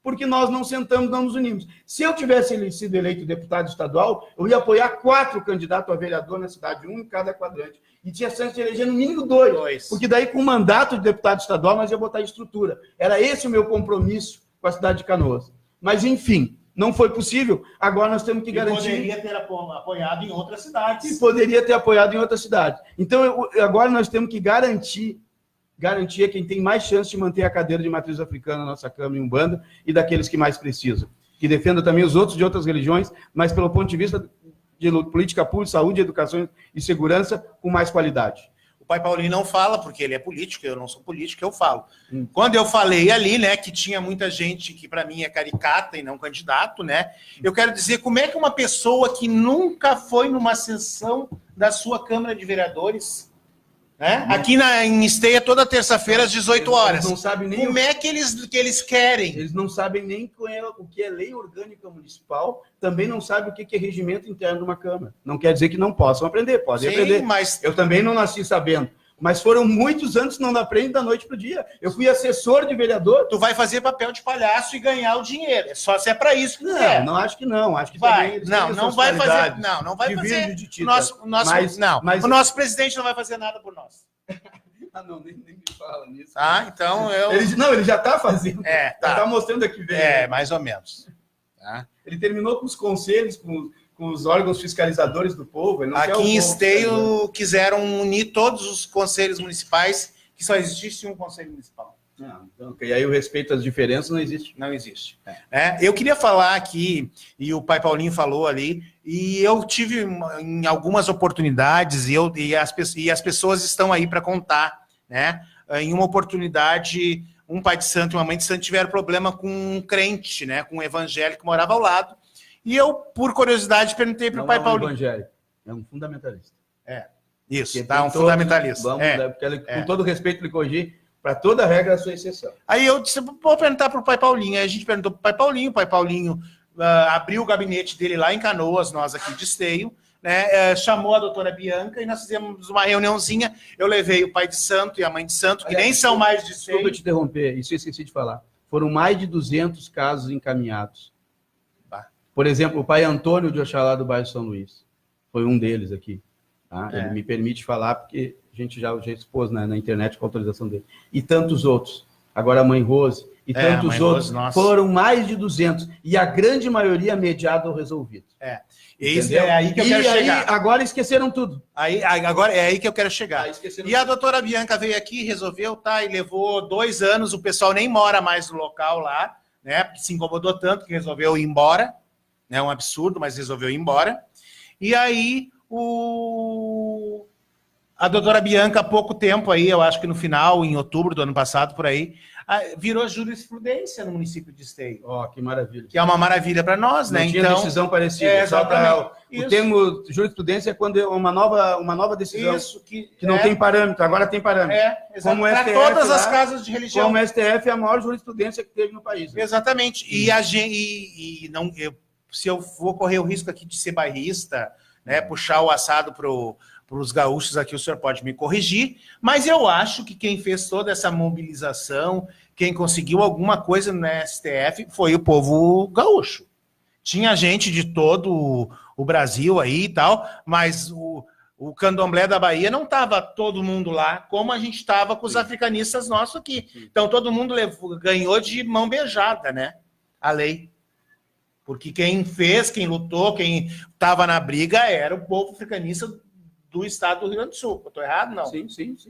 porque nós não sentamos, não nos unimos. Se eu tivesse sido eleito deputado estadual, eu ia apoiar 4 candidatos a vereador na cidade, um em cada quadrante. E tinha chance de eleger no mínimo 2. Porque daí, com o mandato de deputado estadual, nós ia botar estrutura. Era esse o meu compromisso com a cidade de Canoas. Mas, enfim, não foi possível. Agora nós temos que garantir... poderia ter apoiado em outras cidades. E poderia ter apoiado em outras cidades. Então, agora nós temos que garantir a quem tem mais chance de manter a cadeira de matriz africana na nossa Câmara e Umbanda e daqueles que mais precisam. Que defenda também os outros de outras religiões, mas pelo ponto de vista de política pública, saúde, educação e segurança, com mais qualidade. O pai Paulinho não fala, porque ele é político, eu não sou político, eu falo. Quando eu falei ali, né, que tinha muita gente que para mim é caricata e não candidato, né, eu quero dizer como é que uma pessoa que nunca foi numa sessão da sua Câmara de Vereadores, né, aqui em Esteia, toda terça-feira às 18 horas. Eles não sabem nem como é que eles querem? Eles não sabem nem o que é lei orgânica municipal, também não sabem o que é regimento interno de uma Câmara. Não quer dizer que não possam aprender, podem aprender. Mas... Eu também não nasci sabendo. Mas foram muitos anos que não aprende da noite para o dia. Eu fui assessor de vereador. Tu vai fazer papel de palhaço e ganhar o dinheiro. É só se é para isso que tu quer. Não, acho que não. Acho que vai. Não vai fazer. Não vai fazer. O nosso presidente não vai fazer nada por nós. Não, nem me fala nisso. Então eu... Ele já está fazendo. Tá. Ele está mostrando aqui vem. Mais ou menos. Tá. Ele terminou com os conselhos, com os órgãos fiscalizadores do povo. Aqui em Esteio quiseram unir todos os conselhos municipais, que só existe um conselho municipal. E aí o respeito às diferenças não existe? Não existe. Eu queria falar aqui, e o pai Paulinho falou ali, e eu tive em algumas oportunidades, e as pessoas estão aí para contar, né? Em uma oportunidade, um pai de santo e uma mãe de santo tiveram problema com um crente, né? Com um evangélico que morava ao lado. E eu, por curiosidade, perguntei para o pai Paulinho. Não é um evangélico, é um fundamentalista. Isso, tá? Um fundamentalista. Porque com todo respeito lhe corrigir, para toda regra a sua exceção. Aí eu disse, vou perguntar para o pai Paulinho. Aí a gente perguntou para o pai Paulinho abriu o gabinete dele lá em Canoas, nós aqui de Esteio, né? Chamou a doutora Bianca e nós fizemos uma reuniãozinha. Eu levei o pai de santo e a mãe de santo, que nem são mais de Esteio. Desculpa te interromper, isso eu esqueci de falar. Foram mais de 200 casos encaminhados. Por exemplo, o pai Antônio de Oxalá do bairro São Luís. foi um deles aqui. Tá? É. Ele me permite falar porque a gente já expôs na internet com a autorização dele. E tantos outros. Agora a Mãe Rose e tantos Mãe outros. Rose, nossa. Foram mais de 200. E a grande maioria mediado ou resolvido. Isso é aí que eu quero chegar. Agora esqueceram tudo. Agora é aí que eu quero chegar. Esqueceram E a doutora Bianca veio aqui, resolveu, e levou 2 anos, o pessoal nem mora mais no local lá, né? Porque se incomodou tanto que resolveu ir embora. É um absurdo, mas resolveu ir embora. E aí, a doutora Bianca, há pouco tempo aí, eu acho que no final, em outubro do ano passado, por aí, virou jurisprudência no município de Esteio. Ó, que maravilha. Que é uma maravilha para nós, Não né? tinha Então, decisão parecida. Só pra, Isso. o termo jurisprudência é quando é uma nova decisão Isso, que não tem parâmetro, agora tem parâmetro. Como Como para STF todas lá, as casas de religião. Como o STF é a maior jurisprudência que teve no país. Né? Exatamente. Se eu vou correr o risco aqui de ser bairrista, né, puxar o assado para os gaúchos aqui, o senhor pode me corrigir, mas eu acho que quem fez toda essa mobilização, quem conseguiu alguma coisa no STF foi o povo gaúcho. Tinha gente de todo o Brasil aí e tal, mas o candomblé da Bahia não estava todo mundo lá, como a gente estava com os africanistas nossos aqui. Então todo mundo ganhou de mão beijada, né? A lei. Porque quem fez, quem lutou, quem estava na briga era o povo africanista do estado do Rio Grande do Sul. Eu estou errado? Não. Sim.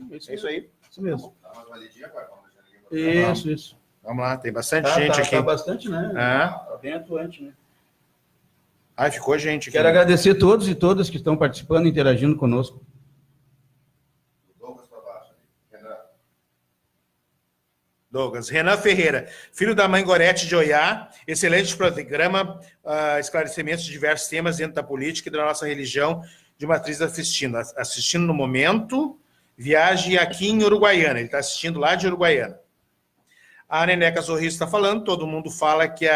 É isso aí. Isso mesmo. Dá uma validinha agora, vamos deixar ninguém botar. Isso. Vamos lá, tem bastante gente aqui. Tá bastante, né? É. Tá bem atuante, né? Ai, ficou gente aqui. Quero agradecer a todos e todas que estão participando, interagindo conosco. Douglas para baixo ali. Renan. Douglas. Renan Ferreira, filho da mãe Gorete de Oiá, excelente programa, esclarecimentos de diversos temas dentro da política e da nossa religião, de matriz assistindo no momento, viagem aqui em Uruguaiana, ele está assistindo lá de Uruguaiana. A Neneca Sorriso está falando, todo mundo fala que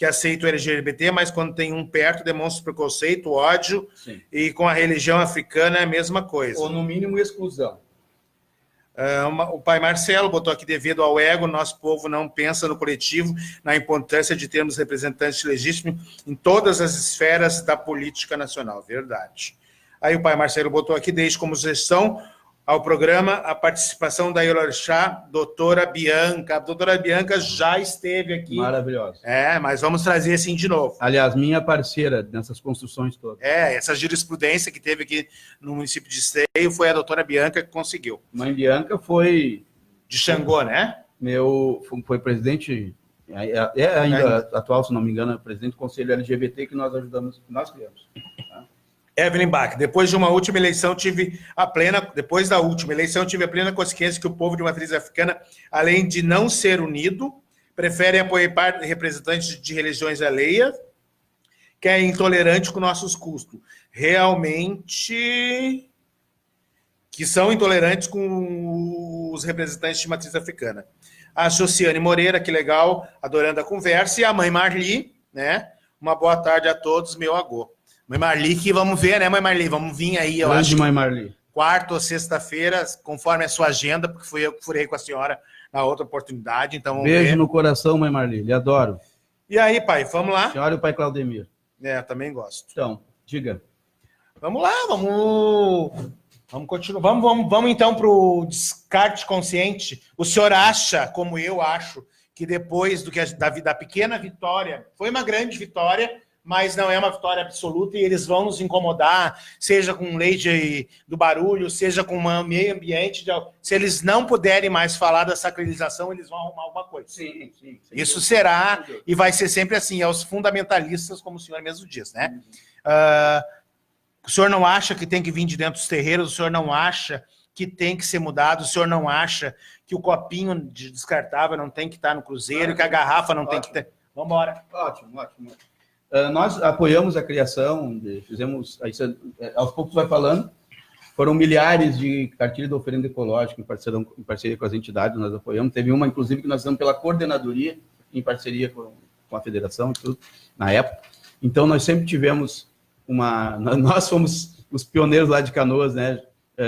aceita o LGBT, mas quando tem um perto demonstra preconceito, ódio, Sim. E com a religião africana é a mesma coisa. Ou no mínimo exclusão. O pai Marcelo botou aqui, devido ao ego, nosso povo não pensa no coletivo, na importância de termos representantes legítimos em todas as esferas da política nacional. Verdade. Aí o pai Marcelo botou aqui, desde como sugestão ao programa, a participação da Iororixá, doutora Bianca. A doutora Bianca já esteve aqui. Maravilhosa. Mas vamos trazer assim de novo. Aliás, minha parceira nessas construções todas. Essa jurisprudência que teve aqui no município de Esteio foi a doutora Bianca que conseguiu. Mãe Bianca foi... De Xangô, né? Foi presidente, ainda atual, se não me engano, presidente do Conselho LGBT que nós ajudamos, que nós criamos. Tá? Evelyn Bach, depois da última eleição tive a plena consciência que o povo de matriz africana, além de não ser unido, prefere apoiar representantes de religiões alheias, que é intolerante com nossos custos. Realmente que são intolerantes com os representantes de matriz africana. A Josiane Moreira, que legal, adorando a conversa, e a mãe Marli, né? Uma boa tarde a todos, meu agô. Mãe Marli, que vamos ver, né, mãe Marli? Vamos vir aí, eu acho. Mãe Marli. Quarta ou sexta-feira, conforme a sua agenda, porque fui eu que furei com a senhora na outra oportunidade, então vamos Beijo ver. no coração, mãe Marli, lhe adoro. E aí, pai, vamos lá? Senhora e o pai Claudemir. Também gosto. Então, diga. Vamos lá, vamos continuar. Vamos então para o descarte consciente. O senhor acha, como eu acho, que depois da pequena vitória, foi uma grande vitória, mas não é uma vitória absoluta, e eles vão nos incomodar, seja com lei do barulho, seja com o meio ambiente. Se eles não puderem mais falar da sacralização, eles vão arrumar alguma coisa. Sim. Isso será, e vai ser sempre assim, aos fundamentalistas, como o senhor mesmo diz, né? O senhor não acha que tem que vir de dentro dos terreiros, o senhor não acha que tem que ser mudado, o senhor não acha que o copinho descartável não tem que estar no cruzeiro, que a garrafa não tem que ter... Vamos embora. Ótimo. Nós apoiamos a criação, fizemos, aos poucos vai falando, foram milhares de cartilhas de oferenda ecológica em parceria com as entidades, nós apoiamos, teve uma, inclusive, que nós fizemos pela coordenadoria, em parceria com a federação e tudo, na época. Então, nós sempre tivemos nós fomos os pioneiros lá de Canoas, né,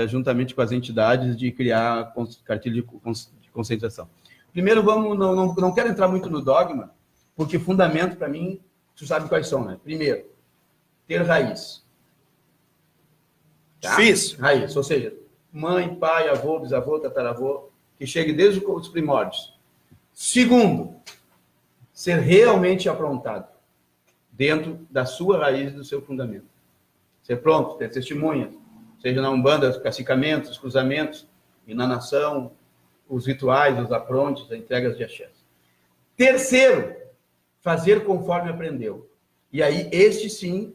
juntamente com as entidades, de criar cartilha de conscientização. Primeiro, não quero entrar muito no dogma, porque fundamento, para mim, tu sabe quais são, né? Primeiro, ter raiz. Tá? Difícil. Raiz, ou seja, mãe, pai, avô, bisavô, tataravô, que chegue desde os primórdios. Segundo, ser realmente aprontado dentro da sua raiz e do seu fundamento. Ser pronto, ter testemunhas, seja na Umbanda, os cacicamentos, os cruzamentos, e na nação, os rituais, os aprontes, as entregas de axé. Terceiro, fazer conforme aprendeu. E aí, este sim,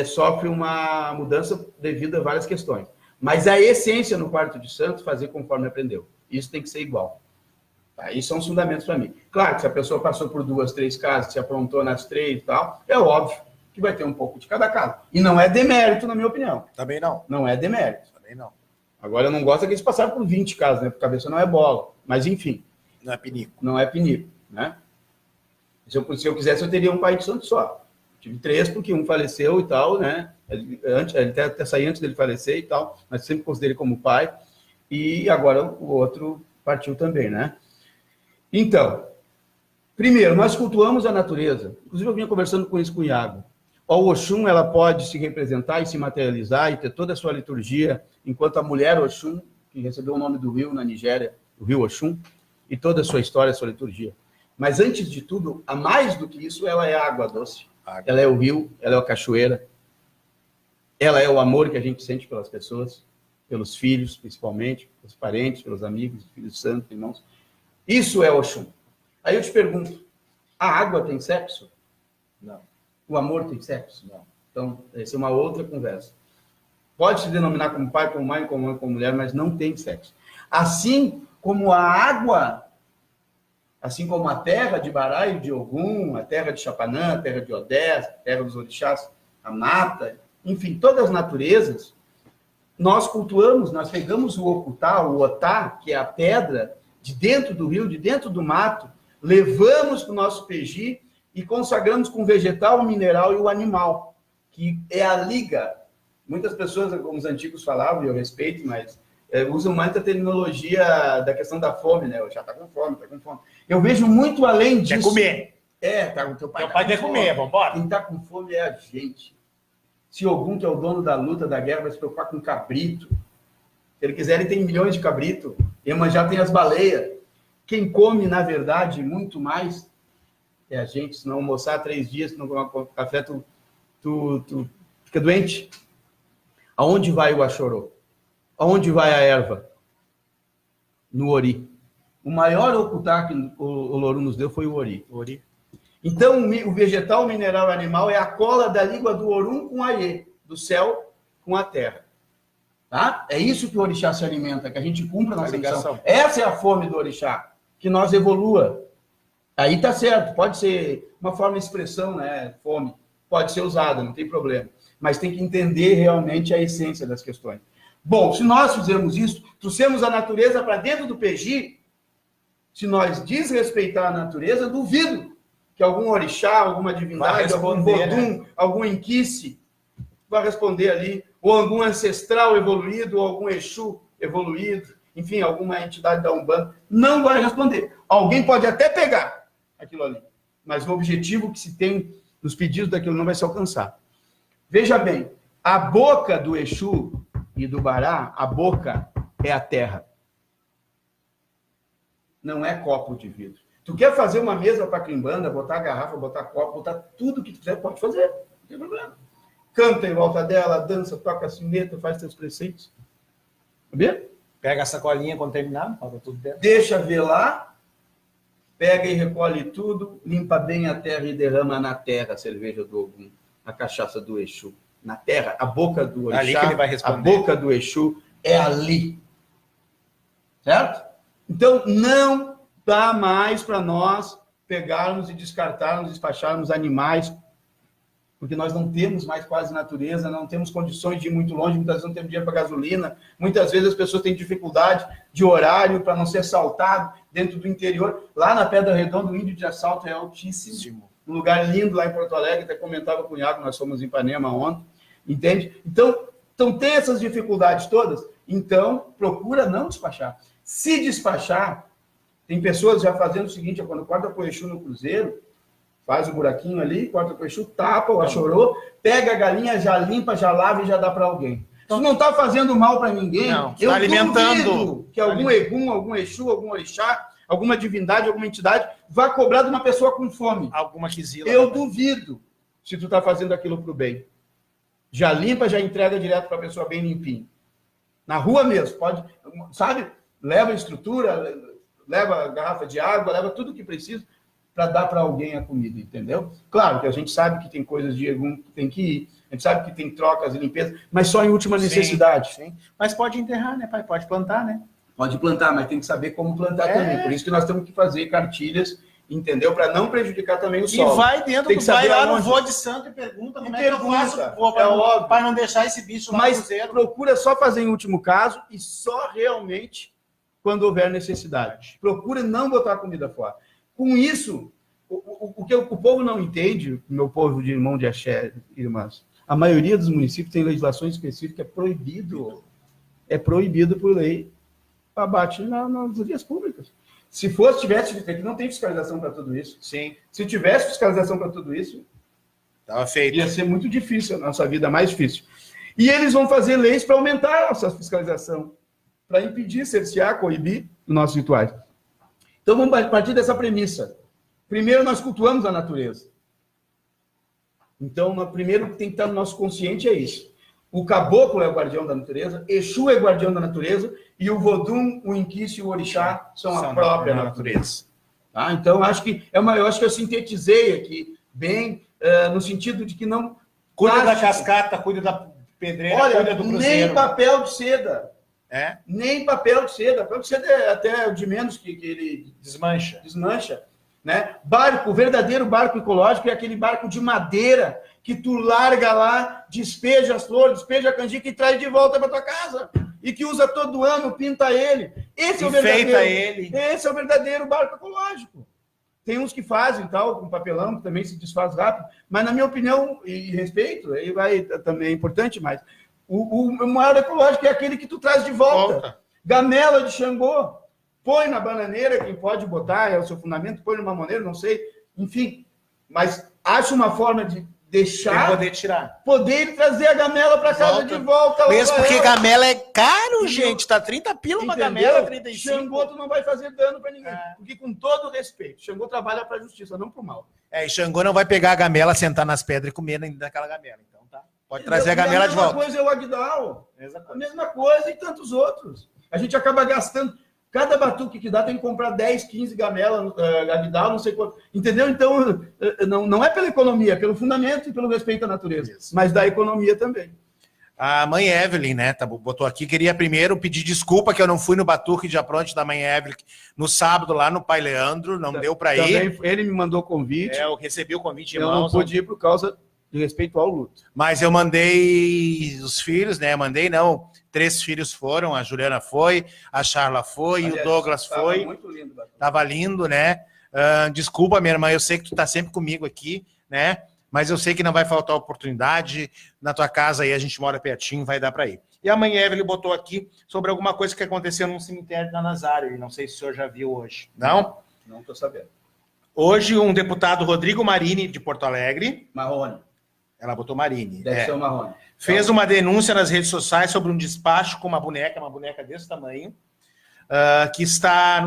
sofre uma mudança devido a várias questões. Mas a essência no quarto de santo, fazer conforme aprendeu. Isso tem que ser igual. Aí são os fundamentos para mim. Claro que se a pessoa passou por 2, 3 casas, se aprontou nas 3 e tal, é óbvio que vai ter um pouco de cada casa. E não é demérito, na minha opinião. Também não. Não é demérito. Também não. Agora, eu não gosto que eles passaram por 20 casas, né? Porque a cabeça não é bola. Mas, enfim. Não é pinico. Não é pinico, né? Se eu quisesse, eu teria um pai de santo só. Tive 3, porque um faleceu e tal, né? Ele até saí antes dele falecer e tal, mas sempre considerei como pai. E agora o outro partiu também, né? Então, primeiro, nós cultuamos a natureza. Inclusive, eu vinha conversando com isso com o Iago. O Oxum, ela pode se representar e se materializar e ter toda a sua liturgia, enquanto a mulher Oxum, que recebeu o nome do rio na Nigéria, o rio Oxum, e toda a sua história, a sua liturgia. Mas, antes de tudo, a mais do que isso, ela é a água doce. Ela é o rio, ela é a cachoeira, ela é o amor que a gente sente pelas pessoas, pelos filhos, principalmente, pelos parentes, pelos amigos, filhos santos, irmãos. Isso é Oxum. Aí eu te pergunto, a água tem sexo? Não. O amor tem sexo? Não. Então, essa é uma outra conversa. Pode se denominar como pai, como mãe, como mãe, como mulher, mas não tem sexo. Assim como a água, assim como a terra de Bará e de Ogum, a terra de Chapanã, a terra de Odés, a terra dos orixás, a mata, enfim, todas as naturezas, nós cultuamos, nós pegamos o Okutá, o Otá, que é a pedra, de dentro do rio, de dentro do mato, levamos para o nosso peji e consagramos com o vegetal, o mineral e o animal, que é a liga. Muitas pessoas, como os antigos falavam, e eu respeito, mas usam muita terminologia da questão da fome, né? Já está com fome, está com fome. Eu vejo muito além disso. Quer comer. Tá, o teu pai, Teu pai quer comer, vambora. Quem está com fome é a gente. Se Ogum, que é o dono da luta, da guerra, vai se preocupar com cabrito. Se ele quiser, ele tem milhões de cabrito. Iemanjá tem as baleias. Quem come, na verdade, muito mais é a gente. Se não almoçar 3 dias, se não tomar café, tu fica doente. Aonde vai o Axorô? Aonde vai a erva? No Ori. O maior Okutá que o Loru nos deu foi o Ori. Então, o vegetal, o mineral e o animal é a cola da língua do Orum com a Iê, do céu com a terra. Tá? É isso que o orixá se alimenta, que a gente cumpra a nossa missão. Essa é a fome do orixá, que nós evolua. Aí tá certo, pode ser uma forma de expressão, né? Fome, pode ser usada, não tem problema. Mas tem que entender realmente a essência das questões. Bom, se nós fizermos isso, trouxemos a natureza para dentro do peji, se nós desrespeitar a natureza, duvido que algum orixá, alguma divindade, algum vodum, né? Algum inquice vai responder ali, ou algum ancestral evoluído, ou algum Exu evoluído, enfim, alguma entidade da Umbanda, não vai responder. Alguém pode até pegar aquilo ali, mas o objetivo que se tem nos pedidos daquilo não vai se alcançar. Veja bem, a boca do Exu e do Bará, a boca é a terra. Não é copo de vidro. Tu quer fazer uma mesa para quimbanda, botar garrafa, botar copo, botar tudo que tu quiser, pode fazer, não tem problema. Canta em volta dela, dança, toca a sineta, faz teus preceitos. Sabia? Pega a sacolinha quando terminar, bota tudo dentro. Deixa velar, pega e recolhe tudo, limpa bem a terra e derrama na terra a cerveja do Ogum, a cachaça do Exu. Na terra, a boca do orixá, Ali que ele vai responder. a boca do Exu é ali. Certo? Então, não dá mais para nós pegarmos e descartarmos, despacharmos animais, porque nós não temos mais quase natureza, não temos condições de ir muito longe, muitas vezes não temos dinheiro para gasolina, muitas vezes as pessoas têm dificuldade de horário para não ser assaltado dentro do interior. Lá na Pedra Redonda, o índio de assalto é altíssimo. Um lugar lindo lá em Porto Alegre, até comentava com o Iago, nós fomos em Ipanema ontem, entende? Então tem essas dificuldades todas, então procura não despachar. Se despachar, tem pessoas já fazendo o seguinte, quando corta com o Exu no cruzeiro, faz o buraquinho ali, corta com o Exu, tapa o Axorô, pega a galinha, já limpa, já lava e já dá para alguém. Se não está fazendo mal para ninguém, Não, eu tá alimentando. duvido que algum Egum, algum Exu, algum Orixá, alguma divindade, alguma entidade vá cobrar de uma pessoa com fome. Alguma quisila. Eu duvido se tu está fazendo aquilo para o bem. Já limpa, já entrega direto para a pessoa bem limpinho. Na rua mesmo, pode, sabe? Leva estrutura, leva garrafa de água, leva tudo o que precisa para dar para alguém a comida, entendeu? Claro que a gente sabe que tem coisas de Egum que tem que ir, a gente sabe que tem trocas e limpeza, mas só em última necessidade. Sim. Mas pode enterrar, né, pai? Pode plantar, né? Pode plantar, mas tem que saber como plantar também. Por isso que nós temos que fazer cartilhas, entendeu? Para não prejudicar também o solo. E vai dentro, Tem que vai saber lá no aonde. vô de santo e pergunta como é que eu pergunta, faço é óbvio. para não deixar esse bicho lá no Mas cruzeiro. procura só fazer em último caso e só realmente quando houver necessidade. Procura não botar a comida fora. Com isso, o que o povo não entende, meu povo de irmão de axé, irmãs, a maioria dos municípios tem legislação específica, é proibido por lei abate nas vias públicas. Se fosse, tivesse, que não tem fiscalização para tudo isso. Sim, Se tivesse fiscalização para tudo isso, estava feito. ia ser muito difícil, a nossa vida mais difícil. E eles vão fazer leis para aumentar essa fiscalização, para impedir, cercear, coibir os nossos rituais. Então vamos partir dessa premissa. Primeiro, nós cultuamos a natureza. Então, primeiro que tem que estar no nosso consciente é isso. O caboclo é o guardião da natureza, Exu é guardião da natureza, e o Vodum, o Inquice e o Orixá são a própria natureza. Tá? Então, eu acho que eu sintetizei aqui bem, no sentido de que não... Cuida da cascata, cuida da pedreira, Olha, cuida do cruzeiro. nem papel de seda. É? Nem papel de seda. Papel de seda é até de menos que ele desmancha. Né? Barco, o verdadeiro barco ecológico é aquele barco de madeira que tu larga lá, despeja as flores, despeja a canjica e traz de volta para tua casa. E que usa todo ano, pinta ele. Esse é o verdadeiro. Esse é o verdadeiro barco ecológico. Tem uns que fazem tal, com papelão, que também se desfaz rápido, mas na minha opinião, e respeito, aí vai também é importante, mas o maior ecológico é aquele que tu traz de volta. Gamela de Xangô. Põe na bananeira, quem pode botar, é o seu fundamento, põe numa maneira, não sei, enfim. Mas acha uma forma de deixar... poder tirar. Poder trazer a gamela para casa de volta. Mesmo porque gamela é caro, gente. Tá 30 pila uma gamela, 35. Xangô tu não vai fazer dano para ninguém. Porque com todo respeito, Xangô trabalha para a justiça, não para o mal. E Xangô não vai pegar a gamela, sentar nas pedras e comer daquela gamela. Então tá. Pode trazer a gamela de volta. A mesma coisa é o Agdal. A mesma coisa e tantos outros. A gente acaba gastando... Cada batuque que dá tem que comprar 10, 15 gamelas, Agdal, não sei quanto. Entendeu? Então, não é pela economia, é pelo fundamento e pelo respeito à natureza. Isso. Mas da economia também. A mãe Evelyn, né, botou aqui, queria primeiro pedir desculpa que eu não fui no batuque de apronte da mãe Evelyn no sábado lá no Pai Leandro, não deu para ir. Ele me mandou convite. Eu recebi o convite em mãos. Eu não pude ir por causa de respeito ao luto. Mas eu mandei os filhos, né, 3 filhos foram, a Juliana foi, a Charla foi, aliás, o Douglas foi. Muito lindo. Tava lindo, né? Desculpa, minha irmã, eu sei que tu tá sempre comigo aqui, né? Mas eu sei que não vai faltar oportunidade. Na tua casa aí, a gente mora pertinho, vai dar para ir. E a mãe Evelyn botou aqui sobre alguma coisa que aconteceu num cemitério da Nazário, e não sei se o senhor já viu hoje. Não? Não estou sabendo. Hoje, um deputado, Rodrigo Marini, de Porto Alegre. Marrone. Ela botou Marini. Deve ser o Marrone. Fez uma denúncia nas redes sociais sobre um despacho com uma boneca desse tamanho, que está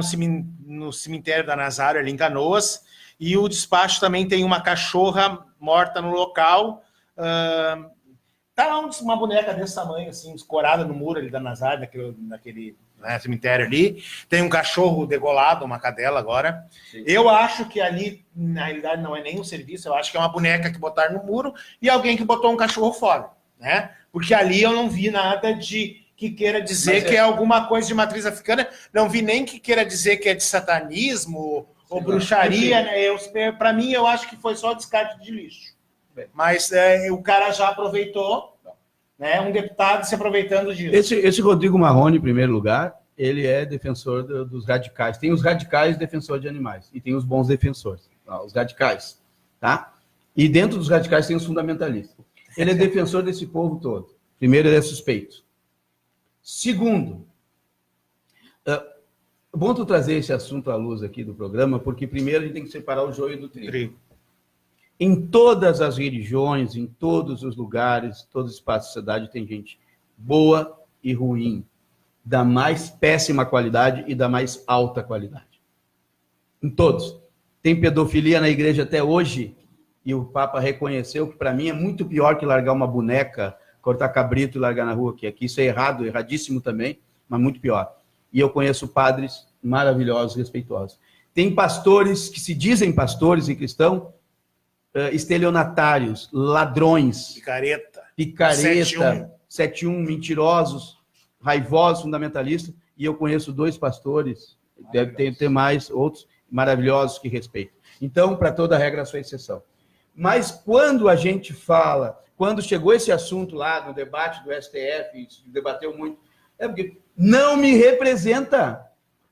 no cemitério da Nazário, ali em Canoas, e o despacho também tem uma cachorra morta no local. Tá lá uma boneca desse tamanho, assim, escorada no muro ali da Nazário, naquele cemitério ali. Tem um cachorro degolado, uma cadela agora. Sim. Eu acho que ali, na realidade, não é nem um serviço, eu acho que é uma boneca que botaram no muro e alguém que botou um cachorro fora. Né? Porque ali eu não vi nada que queira dizer que é alguma coisa de matriz africana, não vi nem que queira dizer que é de satanismo ou bruxaria, né? Para mim, eu acho que foi só descarte de lixo. Mas o cara já aproveitou, né? Um deputado se aproveitando disso. Esse Rodrigo Marrone, em primeiro lugar, ele é defensor dos radicais. Tem os radicais defensores de animais e tem os bons defensores, os radicais, tá? E dentro dos radicais tem os fundamentalistas. Ele é defensor desse povo todo. Primeiro, ele é suspeito. Segundo, é bom tu trazer esse assunto à luz aqui do programa, porque primeiro a gente tem que separar o joio do trigo. Em todas as religiões, em todos os lugares, todos os espaços da sociedade, tem gente boa e ruim, da mais péssima qualidade e da mais alta qualidade. Em todos. Tem pedofilia na igreja até hoje, e o Papa reconheceu que para mim é muito pior que largar uma boneca, cortar cabrito e largar na rua, que aqui isso é errado, erradíssimo também, mas muito pior. E eu conheço padres maravilhosos, respeitosos. Tem pastores que se dizem pastores e cristãos, estelionatários, ladrões, Picareta. 7-1, mentirosos, raivosos, fundamentalistas, e eu conheço 2 pastores, deve ter mais outros maravilhosos que respeito. Então, para toda regra, a sua exceção. Mas quando a gente fala, quando chegou esse assunto lá no debate do STF, se debateu muito, é porque não me representa.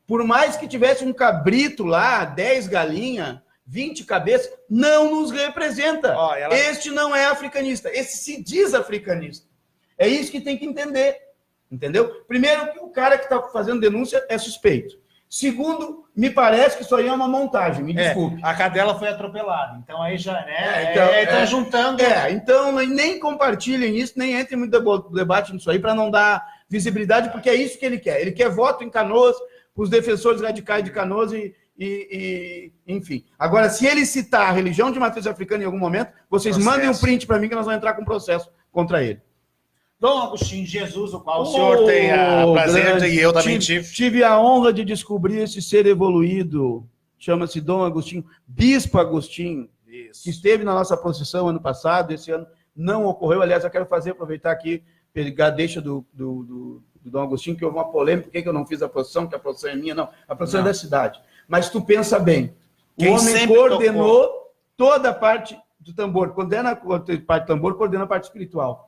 Por mais que tivesse um cabrito lá, 10 galinhas, 20 cabeças, não nos representa. Este não é africanista, esse se diz africanista. É isso que tem que entender, entendeu? Primeiro, que o cara que está fazendo denúncia é suspeito. Segundo, me parece que isso aí é uma montagem, me desculpe. A cadela foi atropelada, então aí já, né? Então, juntando... Então nem compartilhem isso, nem entrem muito no debate nisso aí, para não dar visibilidade, porque é isso que ele quer. Ele quer voto em Canoas, para os defensores radicais de Canoas enfim. Agora, se ele citar a religião de matriz africana em algum momento, vocês mandem um print para mim que nós vamos entrar com processo contra ele. Dom Agostinho de Jesus, o qual O senhor tem o prazer, e eu também tive a honra de descobrir esse ser evoluído, chama-se Dom Agostinho, Bispo Agostinho, que esteve na nossa procissão ano passado, esse ano não ocorreu. Aliás, eu quero aproveitar aqui, pegar a deixa do Dom Agostinho, que houve uma polêmica, por que eu não fiz a procissão, que a procissão é minha, não, a procissão é da cidade. Mas tu pensa bem, o homem coordenou toda a parte do tambor, coordena a parte do tambor, coordena a parte espiritual.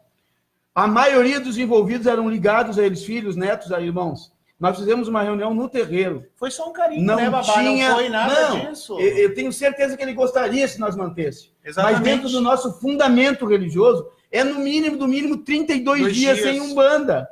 A maioria dos envolvidos eram ligados a eles, filhos, netos, a irmãos. Nós fizemos uma reunião no terreiro. Foi só um carinho, não né, babá? Tinha, não foi nada disso. Eu tenho certeza que ele gostaria se nós mantesse. Exatamente. Mas dentro do nosso fundamento religioso, é no mínimo 32 dias sem umbanda.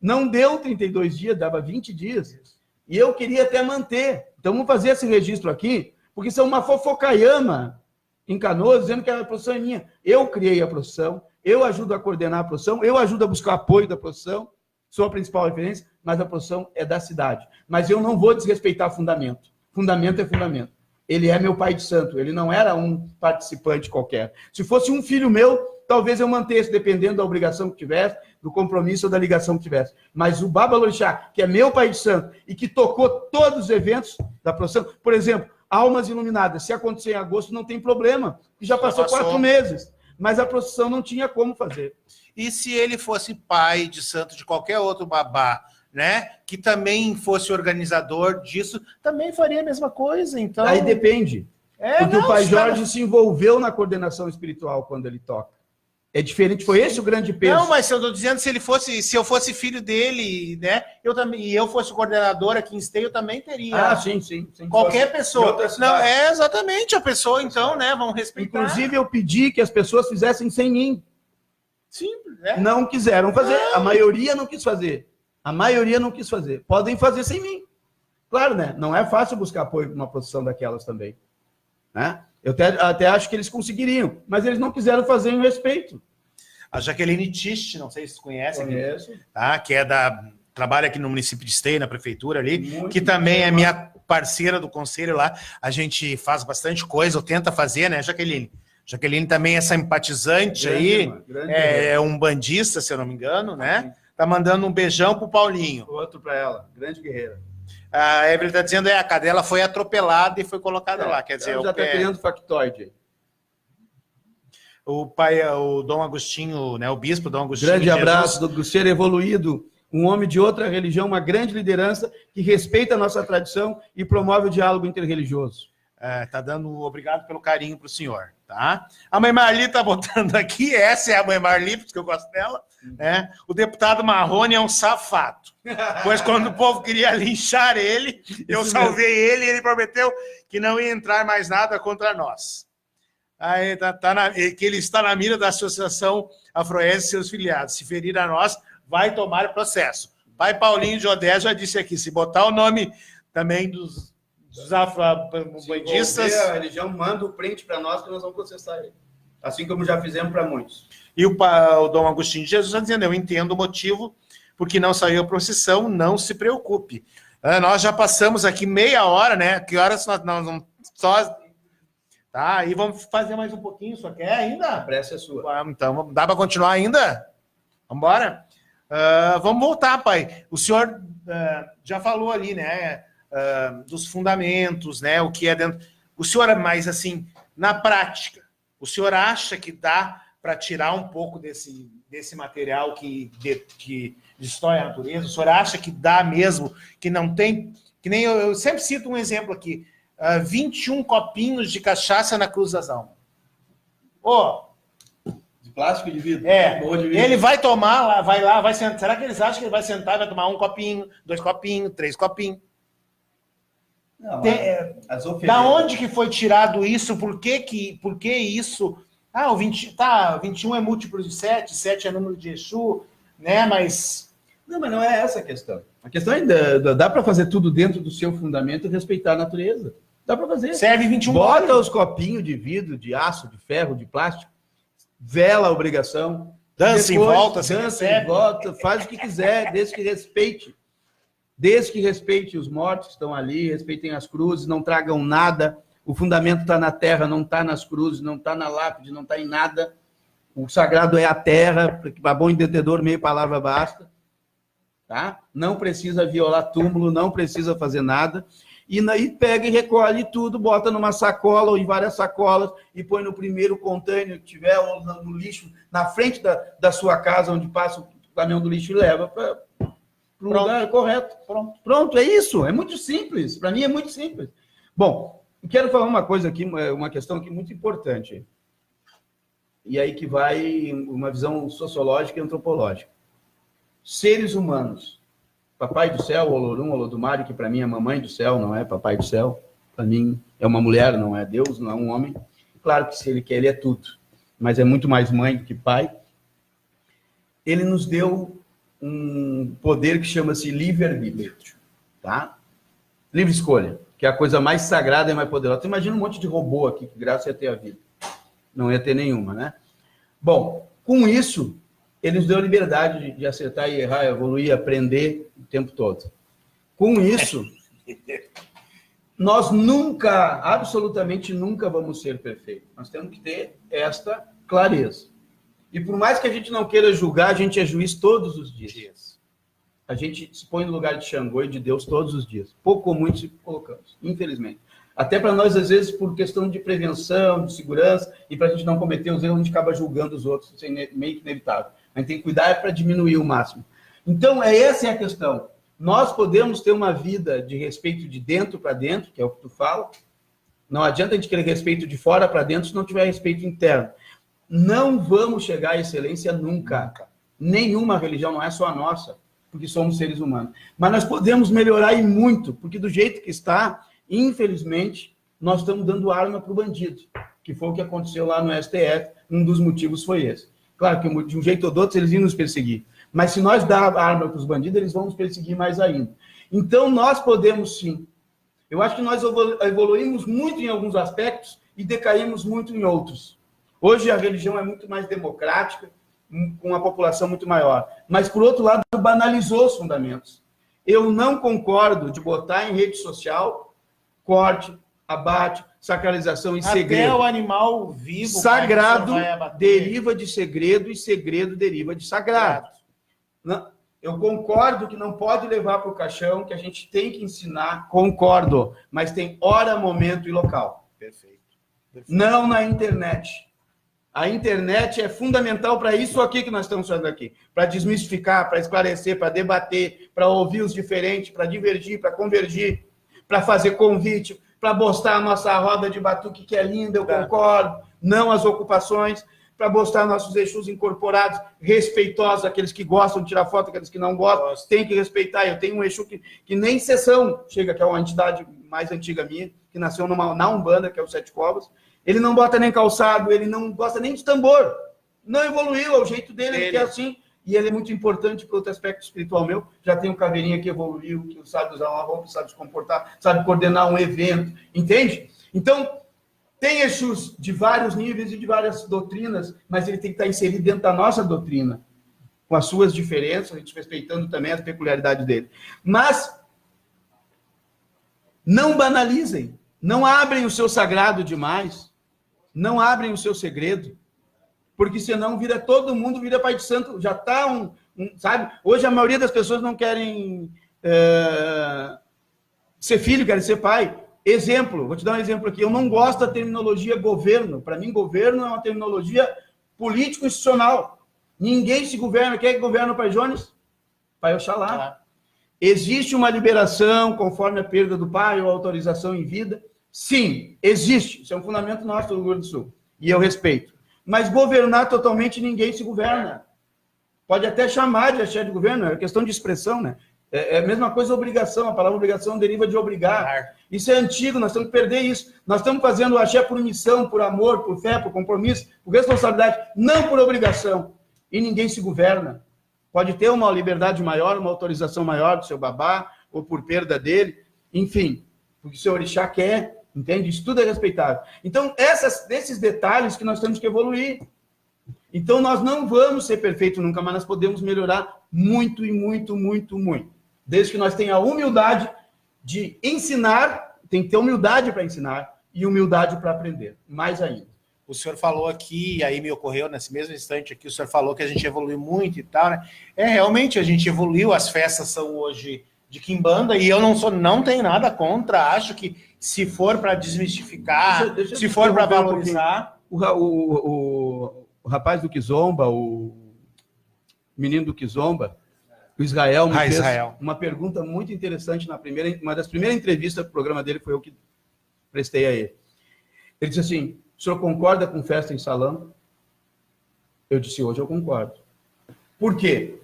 Não deu 32 dias, dava 20 dias. E eu queria até manter. Então vamos fazer esse registro aqui, porque isso é uma fofocaiama em Canoas, dizendo que a procissão é minha. Eu criei a procissão, eu ajudo a coordenar a procissão, eu ajudo a buscar apoio da procissão, sou a principal referência, mas a procissão é da cidade. Mas eu não vou desrespeitar fundamento. Fundamento é fundamento. Ele é meu pai de santo, ele não era um participante qualquer. Se fosse um filho meu, talvez eu mantesse, dependendo da obrigação que tivesse, do compromisso ou da ligação que tivesse. Mas o Baba Lorixá, que é meu pai de santo e que tocou todos os eventos da procissão, por exemplo, Almas Iluminadas, se acontecer em agosto, não tem problema, porque já passou 4 meses. Mas a procissão não tinha como fazer. E se ele fosse pai de santo de qualquer outro babá, né, que também fosse organizador disso, também faria a mesma coisa, então... Aí depende. Porque o pai Jorge se envolveu na coordenação espiritual quando ele toca. É diferente, foi esse o grande peso. Não, mas eu estou dizendo, se eu fosse filho dele, né, e eu fosse o coordenador aqui em Esteio, eu também teria. Ah, sim. Qualquer pessoa. Não, é exatamente a pessoa, então, né, vamos respeitar. Inclusive, eu pedi que as pessoas fizessem sem mim. Simples, né? Não quiseram fazer. A maioria não quis fazer. Podem fazer sem mim. Claro, né? Não é fácil buscar apoio para uma procissão daquelas também. Né? Eu até acho que eles conseguiriam, mas eles não quiseram fazer em respeito. A Jaqueline Tiste, não sei se vocês conhecem, Conheço. Tá? Que trabalha aqui no município de Esteio, na prefeitura ali, Muito que também é minha parceira do conselho lá. A gente faz bastante coisa, ou tenta fazer, né, Jaqueline? Jaqueline também é simpatizante é um bandista, se eu não me engano, né? Tá mandando um beijão pro Paulinho. Outro para ela, grande guerreira. A Evelyn está dizendo a cadela foi atropelada e foi colocada lá. Quer dizer, já está criando factoide. O Dom Agostinho, né, o bispo Dom Agostinho. Grande abraço do ser evoluído, um homem de outra religião, uma grande liderança que respeita a nossa tradição e promove o diálogo interreligioso. Tá dando obrigado pelo carinho para o senhor, tá? A mãe Marli tá botando aqui, essa é a mãe Marli, porque eu gosto dela, né? O deputado Marrone é um safado, pois quando o povo queria linchar ele, eu salvei ele e ele prometeu que não ia entrar mais nada contra nós. Aí que ele está na mira da Associação Afroense e seus filiados. Se ferir a nós, vai tomar processo. Pai Paulinho de Odé já disse aqui, se botar o nome também dos afro-bandistas... Se a religião manda o print para nós que nós vamos processar ele. Assim como já fizemos para muitos. E o Dom Agostinho de Jesus está dizendo, eu entendo o motivo porque não saiu a procissão, não se preocupe. Nós já passamos aqui meia hora, né? Que horas nós vamos só... Tá, e vamos fazer mais um pouquinho, só quer ainda? A pressa é sua. Então, dá para continuar ainda? Vamos embora? Vamos voltar, pai. O senhor já falou ali, né? Dos fundamentos, né? O que é dentro... O senhor, mais assim, na prática, o senhor acha que dá para tirar um pouco desse material que destrói a natureza? O senhor acha que dá mesmo, que não tem... Que nem eu sempre cito um exemplo aqui. 21 copinhos de cachaça na Cruz das Almas. De plástico e de vidro. De vidro. Ele vai tomar, vai sentar. Será que eles acham que ele vai sentar e vai tomar 1 copinho, 2 copinhos, 3 copinhos? Não, da onde que foi tirado isso? Por que isso? O 21 é múltiplo de 7, 7 é número de Exu, né? Mas não é essa a questão. A questão é dá para fazer tudo dentro do seu fundamento e respeitar a natureza. Dá para fazer. Serve 21 Bota horas. os copinhos de vidro, de aço, de ferro, de plástico, vela a obrigação. Dança em volta, faz o que quiser, desde que respeite. Desde que respeite os mortos que estão ali, respeitem as cruzes, não tragam nada. O fundamento está na terra, não está nas cruzes, não está na lápide, não está em nada. O sagrado é a terra, para bom entendedor, meia palavra basta. Tá? Não precisa violar túmulo, não precisa fazer nada. E aí pega e recolhe tudo, bota numa sacola ou em várias sacolas e põe no primeiro container que tiver, ou no lixo, na frente da sua casa, onde passa o caminhão do lixo e leva para o lugar correto. Pronto, é isso. É muito simples. Para mim é muito simples. Bom, eu quero falar uma coisa aqui, uma questão aqui muito importante. E aí que vai uma visão sociológica e antropológica. Seres humanos. Papai do céu, Olorum, Olodumare, que para mim é mamãe do céu, não é papai do céu. Para mim é uma mulher, não é Deus, não é um homem. Claro que se ele quer, ele é tudo. Mas é muito mais mãe do que pai. Ele nos deu um poder que chama-se livre-arbítrio. Tá? Livre escolha, que é a coisa mais sagrada e mais poderosa. Você imagina um monte de robô aqui, que graça ia ter a vida. Não ia ter nenhuma, né? Bom, com isso... Ele nos deu a liberdade de acertar e errar, evoluir, aprender o tempo todo. Com isso, nós nunca, absolutamente nunca vamos ser perfeitos. Nós temos que ter esta clareza. E por mais que a gente não queira julgar, a gente é juiz todos os dias. A gente se põe no lugar de Xangô e de Deus todos os dias. Pouco ou muito se colocamos, infelizmente. Até para nós, às vezes, por questão de prevenção, de segurança, e para a gente não cometer os erros, a gente acaba julgando os outros, isso é meio que inevitável. A gente tem que cuidar para diminuir o máximo. Então, essa é a questão. Nós podemos ter uma vida de respeito de dentro para dentro, que é o que tu fala. Não adianta a gente querer respeito de fora para dentro se não tiver respeito interno. Não vamos chegar à excelência nunca. Nenhuma religião, não é só a nossa, porque somos seres humanos. Mas nós podemos melhorar e muito, porque do jeito que está, infelizmente, nós estamos dando arma para o bandido, que foi o que aconteceu lá no STF. Um dos motivos foi esse. Claro que de um jeito ou do outro eles iam nos perseguir. Mas se nós dar arma para os bandidos, eles vão nos perseguir mais ainda. Então, nós podemos sim. Eu acho que nós evoluímos muito em alguns aspectos e decaímos muito em outros. Hoje a religião é muito mais democrática, com uma população muito maior. Mas, por outro lado, banalizou os fundamentos. Eu não concordo de botar em rede social corte, abate, sacralização e segredo. Até o animal vivo... Sagrado deriva de segredo e segredo deriva de sagrado. Não, eu concordo que não pode levar para o caixão, que a gente tem que ensinar, concordo, mas tem hora, momento e local. Perfeito. Não na internet. A internet é fundamental para isso aqui que nós estamos fazendo aqui. Para desmistificar, para esclarecer, para debater, para ouvir os diferentes, para divergir, para convergir, para fazer convite, para postar a nossa roda de batuque, que é linda, eu concordo, não as ocupações, para postar nossos Exus incorporados, respeitosos, aqueles que gostam de tirar foto, aqueles que não gostam, tem que respeitar. Eu tenho um Exu que nem sessão chega, que é uma entidade mais antiga minha, que nasceu na Umbanda, que é o Sete Covas. Ele não bota nem calçado, ele não gosta nem de tambor. Não evoluiu, é o jeito dele, ele quer assim. E ele é muito importante para outro aspecto espiritual meu. Já tem um caveirinha que evoluiu, que sabe usar uma roupa, sabe se comportar, sabe coordenar um evento, entende? Então, Tem Exus de vários níveis e de várias doutrinas, mas ele tem que estar inserido dentro da nossa doutrina, com as suas diferenças, a gente respeitando também as peculiaridades dele. Mas não banalizem, não abrem o seu sagrado demais, não abrem o seu segredo, porque senão todo mundo vira pai de santo, já está sabe? Hoje a maioria das pessoas não querem ser filho, querem ser pai. Exemplo, vou te dar um exemplo aqui. Eu não gosto da terminologia governo. Para mim, governo é uma terminologia político-institucional. Ninguém se governa. Quem é que governa o Pai Jones? Pai Oxalá. Existe uma liberação conforme a perda do pai ou autorização em vida? Sim, existe. Isso é um fundamento nosso do Rio Grande do Sul. E eu respeito. Mas governar totalmente ninguém se governa. Pode até chamar de axé de governo, é questão de expressão, né? É a mesma coisa obrigação, a palavra obrigação deriva de obrigar. Isso é antigo, nós temos que perder isso. Nós estamos fazendo o axé por missão, por amor, por fé, por compromisso, por responsabilidade, não por obrigação. E ninguém se governa. Pode ter uma liberdade maior, uma autorização maior do seu babá, ou por perda dele, enfim, porque o seu orixá quer, entende? Isso tudo é respeitável. Então, desses detalhes que nós temos que evoluir. Então, nós não vamos ser perfeitos nunca, mas nós podemos melhorar muito e muito, muito, muito. Desde que nós tenhamos a humildade de ensinar, tem que ter humildade para ensinar e humildade para aprender, mais ainda. O senhor falou aqui, e aí me ocorreu nesse mesmo instante aqui, o senhor falou que a gente evoluiu muito e tal, né? Realmente a gente evoluiu, as festas são hoje de quimbanda, e eu não tenho nada contra, acho que se for para desmistificar, se for para valorizar... O rapaz do Kizomba, o menino do Kizomba, o Israel, me fez uma pergunta muito interessante uma das primeiras entrevistas do programa dele, foi eu que prestei a ele. Ele disse assim: o senhor concorda com festa em salão? Eu disse: hoje eu concordo. Por quê?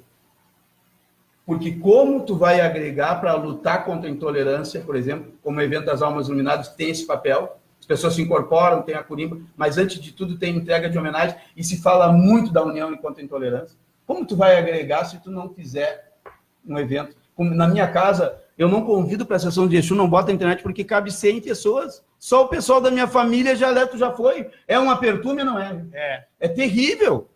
Porque como tu vai agregar para lutar contra a intolerância, por exemplo, como o evento das Almas Iluminadas tem esse papel, as pessoas se incorporam, tem a curimba, mas antes de tudo tem entrega de homenagem e se fala muito da união contra a intolerância. Como tu vai agregar se tu não fizer um evento? Como na minha casa, eu não convido para a sessão de Exu, não bota a internet, porque cabe 100 pessoas. Só o pessoal da minha família já foi. É uma apertura, não é? É terrível.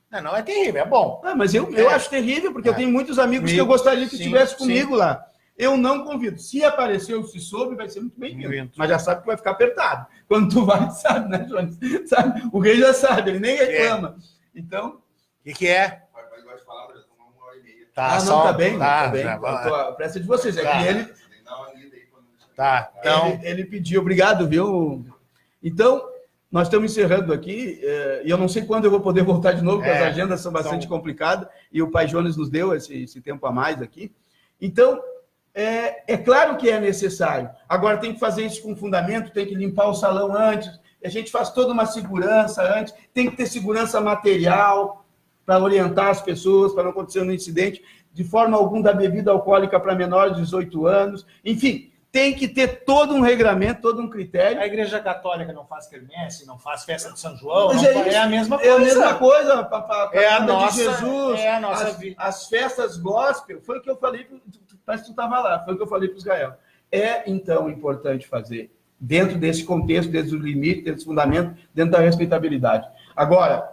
Não é terrível, é bom. Mas eu acho terrível, porque eu tenho muitos amigos que eu gostaria que estivesse comigo lá. Eu não convido. Se apareceu, se soube, vai ser muito bem-vindo. Mas já sabe que vai ficar apertado. Quando tu vai, sabe, né, Jones? Sabe? O rei já sabe, ele nem reclama. Então... O que é? Pode falar, mas tomar 1h30. Tá bem. Tá bem. A pressa de vocês. É que ele... Tá, então... Ele pediu, obrigado, viu? Então, nós estamos encerrando aqui, e eu não sei quando eu vou poder voltar de novo, porque as agendas são bastante complicadas, e o Pai Jones nos deu esse tempo a mais aqui. Então, é claro que é necessário. Agora, tem que fazer isso com fundamento, tem que limpar o salão antes, a gente faz toda uma segurança antes, tem que ter segurança material para orientar as pessoas, para não acontecer um incidente, de forma alguma da bebida alcoólica para menores de 18 anos, enfim... Tem que ter todo um regramento, todo um critério. A Igreja Católica não faz quermesse, não faz festa de São João, é a mesma coisa. É a mesma coisa. A nossa, de Jesus, a nossa vida. As festas gospel, foi o que eu falei, parece que tu estava lá, foi o que eu falei para o Israel. É, então, importante fazer, dentro desse contexto, dentro do limite, dentro do fundamento, dentro da respeitabilidade. Agora,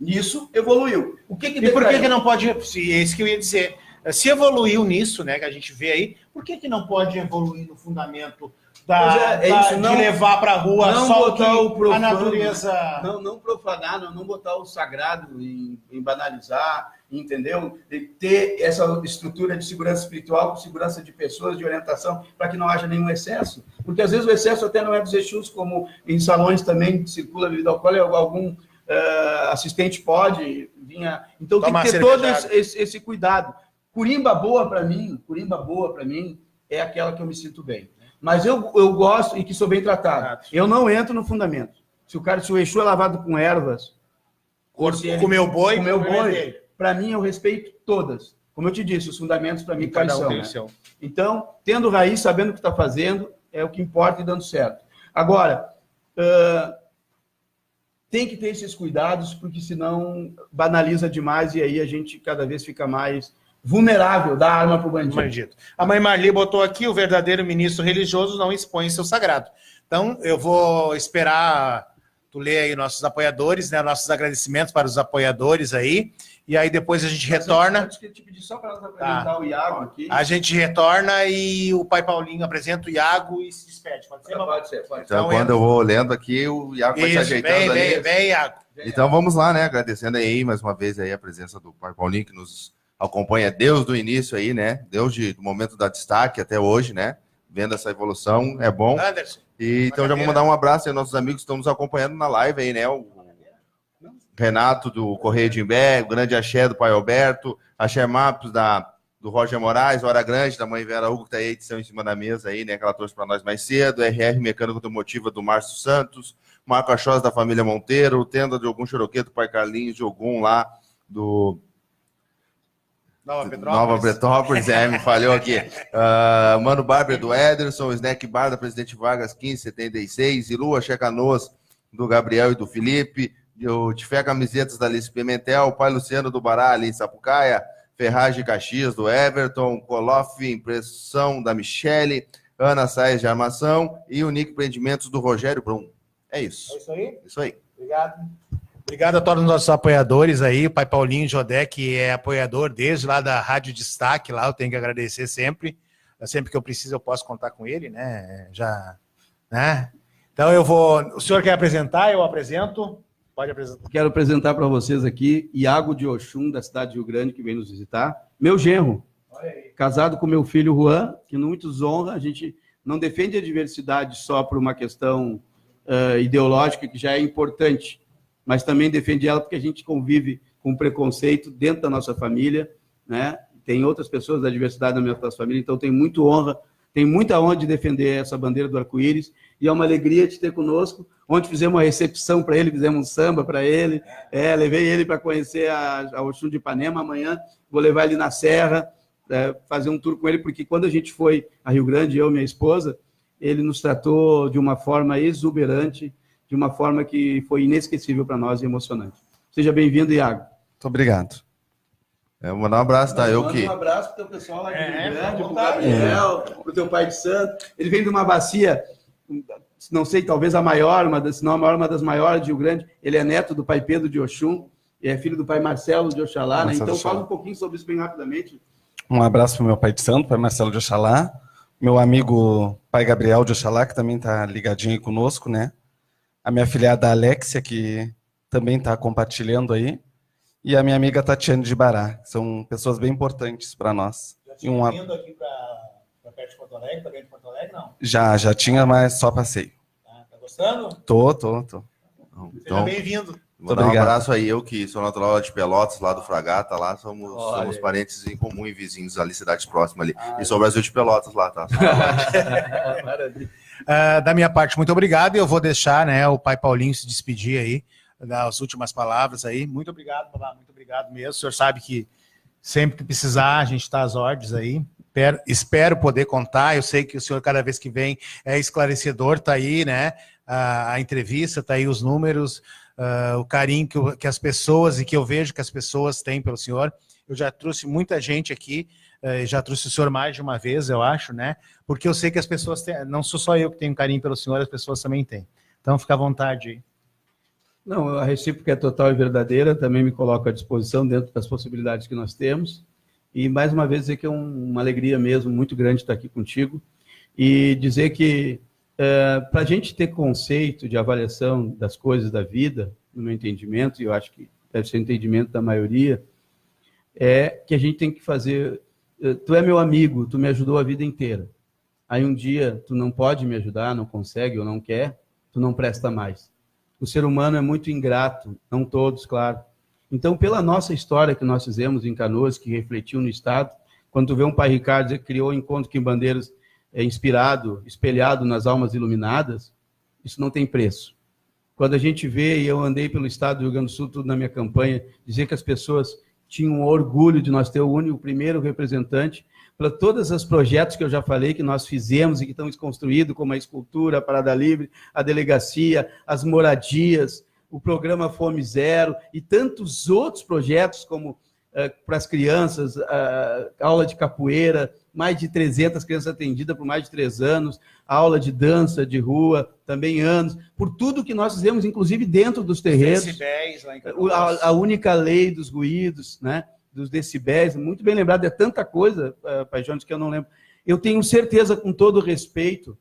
isso evoluiu. E por que não pode... É isso que eu ia dizer. Se evoluiu nisso, né, que a gente vê aí, por que não pode evoluir no fundamento de levar para a rua não só botar o profano, a natureza... Não profanar, não botar o sagrado em banalizar, entendeu? De ter essa estrutura de segurança espiritual, de segurança de pessoas, de orientação, para que não haja nenhum excesso. Porque às vezes o excesso até não é dos Exus, como em salões também circula bebida alcoólica, algum assistente pode vir Então tem que ter todo esse cuidado. Curimba boa para mim é aquela que eu me sinto bem. Mas eu gosto e que sou bem tratado. Eu não entro no fundamento. Se o Exu é lavado com ervas, comeu boi, para mim eu respeito todas. Como eu te disse, os fundamentos para mim quais são. Né? Então, tendo raiz, sabendo o que está fazendo, é o que importa e dando certo. Agora, tem que ter esses cuidados, porque senão banaliza demais e aí a gente cada vez fica mais vulnerável, dá arma para o bandido. A mãe Marli botou aqui: o verdadeiro ministro religioso não expõe seu sagrado. Então, eu vou esperar tu ler aí nossos apoiadores, né? Nossos agradecimentos para os apoiadores aí. E aí depois a gente retorna. Antes que eu te pedir só para nós apresentar o Iago aqui. A gente retorna e o pai Paulinho apresenta o Iago e se despede. Pode ser? Pode ser. Então, quando eu vou lendo aqui, o Iago vai se ajeitando ali. Vem, Iago. Então, vamos lá, né? Agradecendo aí, mais uma vez, aí a presença do pai Paulinho, que nos acompanha desde o início aí, né? Desde o momento da destaque até hoje, né? Vendo essa evolução, é bom. Anderson. E, então, já vou mandar um abraço aí aos nossos amigos que estão nos acompanhando na live aí, né? O Renato do Correio de Imbé, o grande axé do pai Alberto, axé Maps do Roger Moraes, Hora Grande, da mãe Vera Hugo, que tá aí, edição em cima da mesa aí, né? Que ela trouxe para nós mais cedo, RR Mecânico Automotiva do Márcio Santos, Marco Achós da família Monteiro, Tenda de Ogum Choroquê do pai Carlinhos de Ogum lá do Nova Petrópolis, me falhou aqui. Mano Barber do Ederson, Snack Bar da Presidente Vargas 1576, Ilua Checanoas do Gabriel e do Felipe, o Tifé Camisetas da Alice Pimentel, Pai Luciano do Bará ali em Sapucaia, Ferragem Caxias do Everton, Colof Impressão da Michele, Ana Saez de Armação e o Nick Empreendimentos do Rogério Brum. É isso. É isso aí? Isso aí. Obrigado. Obrigado a todos os nossos apoiadores aí, o pai Paulinho Jodé, que é apoiador desde lá da Rádio Destaque, lá eu tenho que agradecer sempre. Sempre que eu preciso eu posso contar com ele, né? Né? Então eu vou... O senhor quer apresentar? Eu apresento. Pode apresentar. Quero apresentar para vocês aqui Iago de Oxum, da cidade de Rio Grande, que vem nos visitar. Meu genro, casado com meu filho Juan, que nos honra. A gente não defende a diversidade só por uma questão ideológica, que já é importante, mas também defende ela porque a gente convive com preconceito dentro da nossa família, né? Tem outras pessoas da diversidade na nossa família, então tem muita honra de defender essa bandeira do arco-íris, e é uma alegria te ter conosco. Ontem fizemos uma recepção para ele, fizemos um samba para ele, levei ele para conhecer a Oxum de Ipanema. Amanhã vou levar ele na Serra, fazer um tour com ele, porque quando a gente foi a Rio Grande, eu e minha esposa, ele nos tratou de uma forma exuberante, de uma forma que foi inesquecível para nós e emocionante. Seja bem-vindo, Iago. Muito obrigado. Eu vou mandar um abraço, tá? Um abraço para o teu pessoal lá de Rio Grande, para o Gabriel, para o teu pai de santo. Ele vem de uma bacia, não sei, talvez a maior, se não a maior, uma das maiores de Rio Grande. Ele é neto do pai Pedro de Oxum, e é filho do pai Marcelo de Oxalá, né? Então fala um pouquinho sobre isso bem rapidamente. Um abraço para o meu pai de santo, pai Marcelo de Oxalá, meu amigo pai Gabriel de Oxalá, que também está ligadinho aí conosco, né? A minha filhada Alexia, que também está compartilhando aí, e a minha amiga Tatiane de Bará, que são pessoas bem importantes para nós. Já tinha vindo aqui para perto de Porto Alegre, para dentro de Porto Alegre, não? Já tinha, mas só passeio. Tá gostando? Tô. Seja bem-vindo. Vou dar um abraço aí, eu que sou natural de Pelotas, lá do Fragata, lá somos parentes em comum e vizinhos ali, cidades próximas ali. E sou Brasil de Pelotas lá, tá? Maravilha. Da minha parte, muito obrigado. E eu vou deixar, né, o pai Paulinho se despedir aí, dar as últimas palavras aí. Muito obrigado, muito obrigado mesmo. O senhor sabe que sempre que precisar, a gente está às ordens aí. Espero poder contar. Eu sei que o senhor, cada vez que vem, é esclarecedor, tá aí, né? A entrevista, tá aí os números, o carinho que as pessoas, e que eu vejo que as pessoas têm pelo senhor. Eu já trouxe muita gente aqui, já trouxe o senhor mais de uma vez, eu acho, né? Porque eu sei que as pessoas têm, não sou só eu que tenho carinho pelo senhor, as pessoas também têm. Então, fica à vontade aí. Não, a recíproca é total e verdadeira, também me coloco à disposição dentro das possibilidades que nós temos. E, mais uma vez, dizer que é uma alegria mesmo, muito grande estar aqui contigo. E dizer que, para a gente ter conceito de avaliação das coisas da vida, no meu entendimento, e eu acho que deve ser o entendimento da maioria, é que a gente tem que fazer... Tu é meu amigo, tu me ajudou a vida inteira. Aí um dia tu não pode me ajudar, não consegue ou não quer, tu não presta mais. O ser humano é muito ingrato, não todos, claro. Então, pela nossa história que nós fizemos em Canoas, que refletiu no Estado, quando tu vê um pai Ricardo dizer que criou o Encontro Quimbandeiros inspirado, espelhado nas almas iluminadas, isso não tem preço. Quando a gente vê, e eu andei pelo Estado do Rio Grande do Sul, tudo na minha campanha, dizer que as pessoas tinham orgulho de nós ter o primeiro representante, para todos os projetos que eu já falei, que nós fizemos e que estão construídos, como a escultura, a Parada Livre, a delegacia, as moradias, o programa Fome Zero e tantos outros projetos, como para as crianças, aula de capoeira, mais de 300 crianças atendidas por mais de 3 anos, aula de dança de rua, também anos, por tudo que nós fizemos, inclusive dentro dos terreiros. Decibéis lá em Canoas. A única lei dos ruídos, né? Dos decibéis, muito bem lembrado, é tanta coisa, Pai Jones, que eu não lembro. Eu tenho certeza, com todo respeito,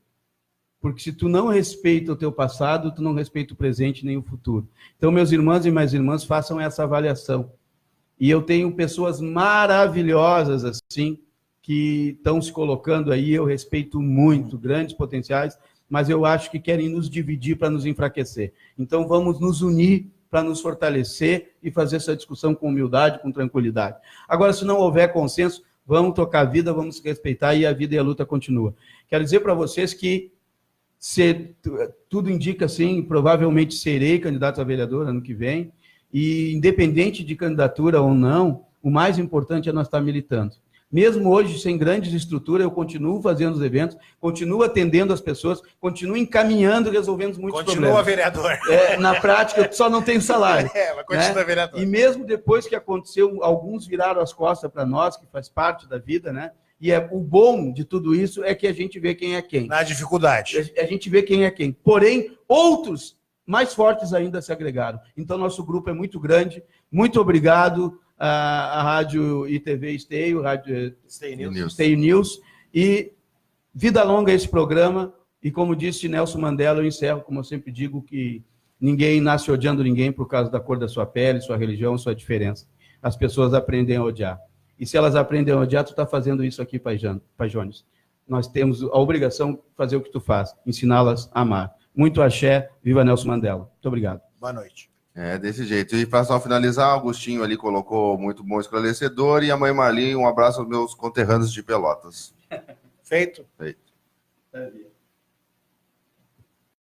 porque se tu não respeita o teu passado, tu não respeita o presente nem o futuro. Então, meus irmãos e minhas irmãs, façam essa avaliação. E eu tenho pessoas maravilhosas, assim, que estão se colocando aí, eu respeito muito, grandes potenciais, mas eu acho que querem nos dividir para nos enfraquecer. Então, vamos nos unir para nos fortalecer e fazer essa discussão com humildade, com tranquilidade. Agora, se não houver consenso, vamos tocar a vida, vamos se respeitar e a vida e a luta continua. Quero dizer para vocês que tudo indica assim, provavelmente serei candidato a vereador ano que vem, e independente de candidatura ou não, o mais importante é nós estar militando. Mesmo hoje, sem grandes estruturas, eu continuo fazendo os eventos, continuo atendendo as pessoas, continuo encaminhando e resolvendo muitos problemas. Continua vereador. Na prática, eu só não tenho salário. Mas continua vereador. E mesmo depois que aconteceu, alguns viraram as costas para nós, que faz parte da vida, né? E o bom de tudo isso é que a gente vê quem é quem. Na dificuldade. A gente vê quem é quem. Porém, outros mais fortes ainda se agregaram. Então, nosso grupo é muito grande. Muito obrigado à Rádio ITV Esteio, Rádio Esteio News. E vida longa esse programa. E como disse Nelson Mandela, eu encerro, como eu sempre digo, que ninguém nasce odiando ninguém por causa da cor da sua pele, sua religião, sua diferença. As pessoas aprendem a odiar. E se elas aprendem a odiar, tu está fazendo isso aqui, Pai Jones. Nós temos a obrigação de fazer o que tu faz, ensiná-las a amar. Muito axé, viva Nelson Mandela. Muito obrigado. Boa noite. Desse jeito. E para só finalizar, Agostinho ali colocou muito bom esclarecedor, e a mãe Marli, um abraço aos meus conterrâneos de Pelotas. Feito. Feito.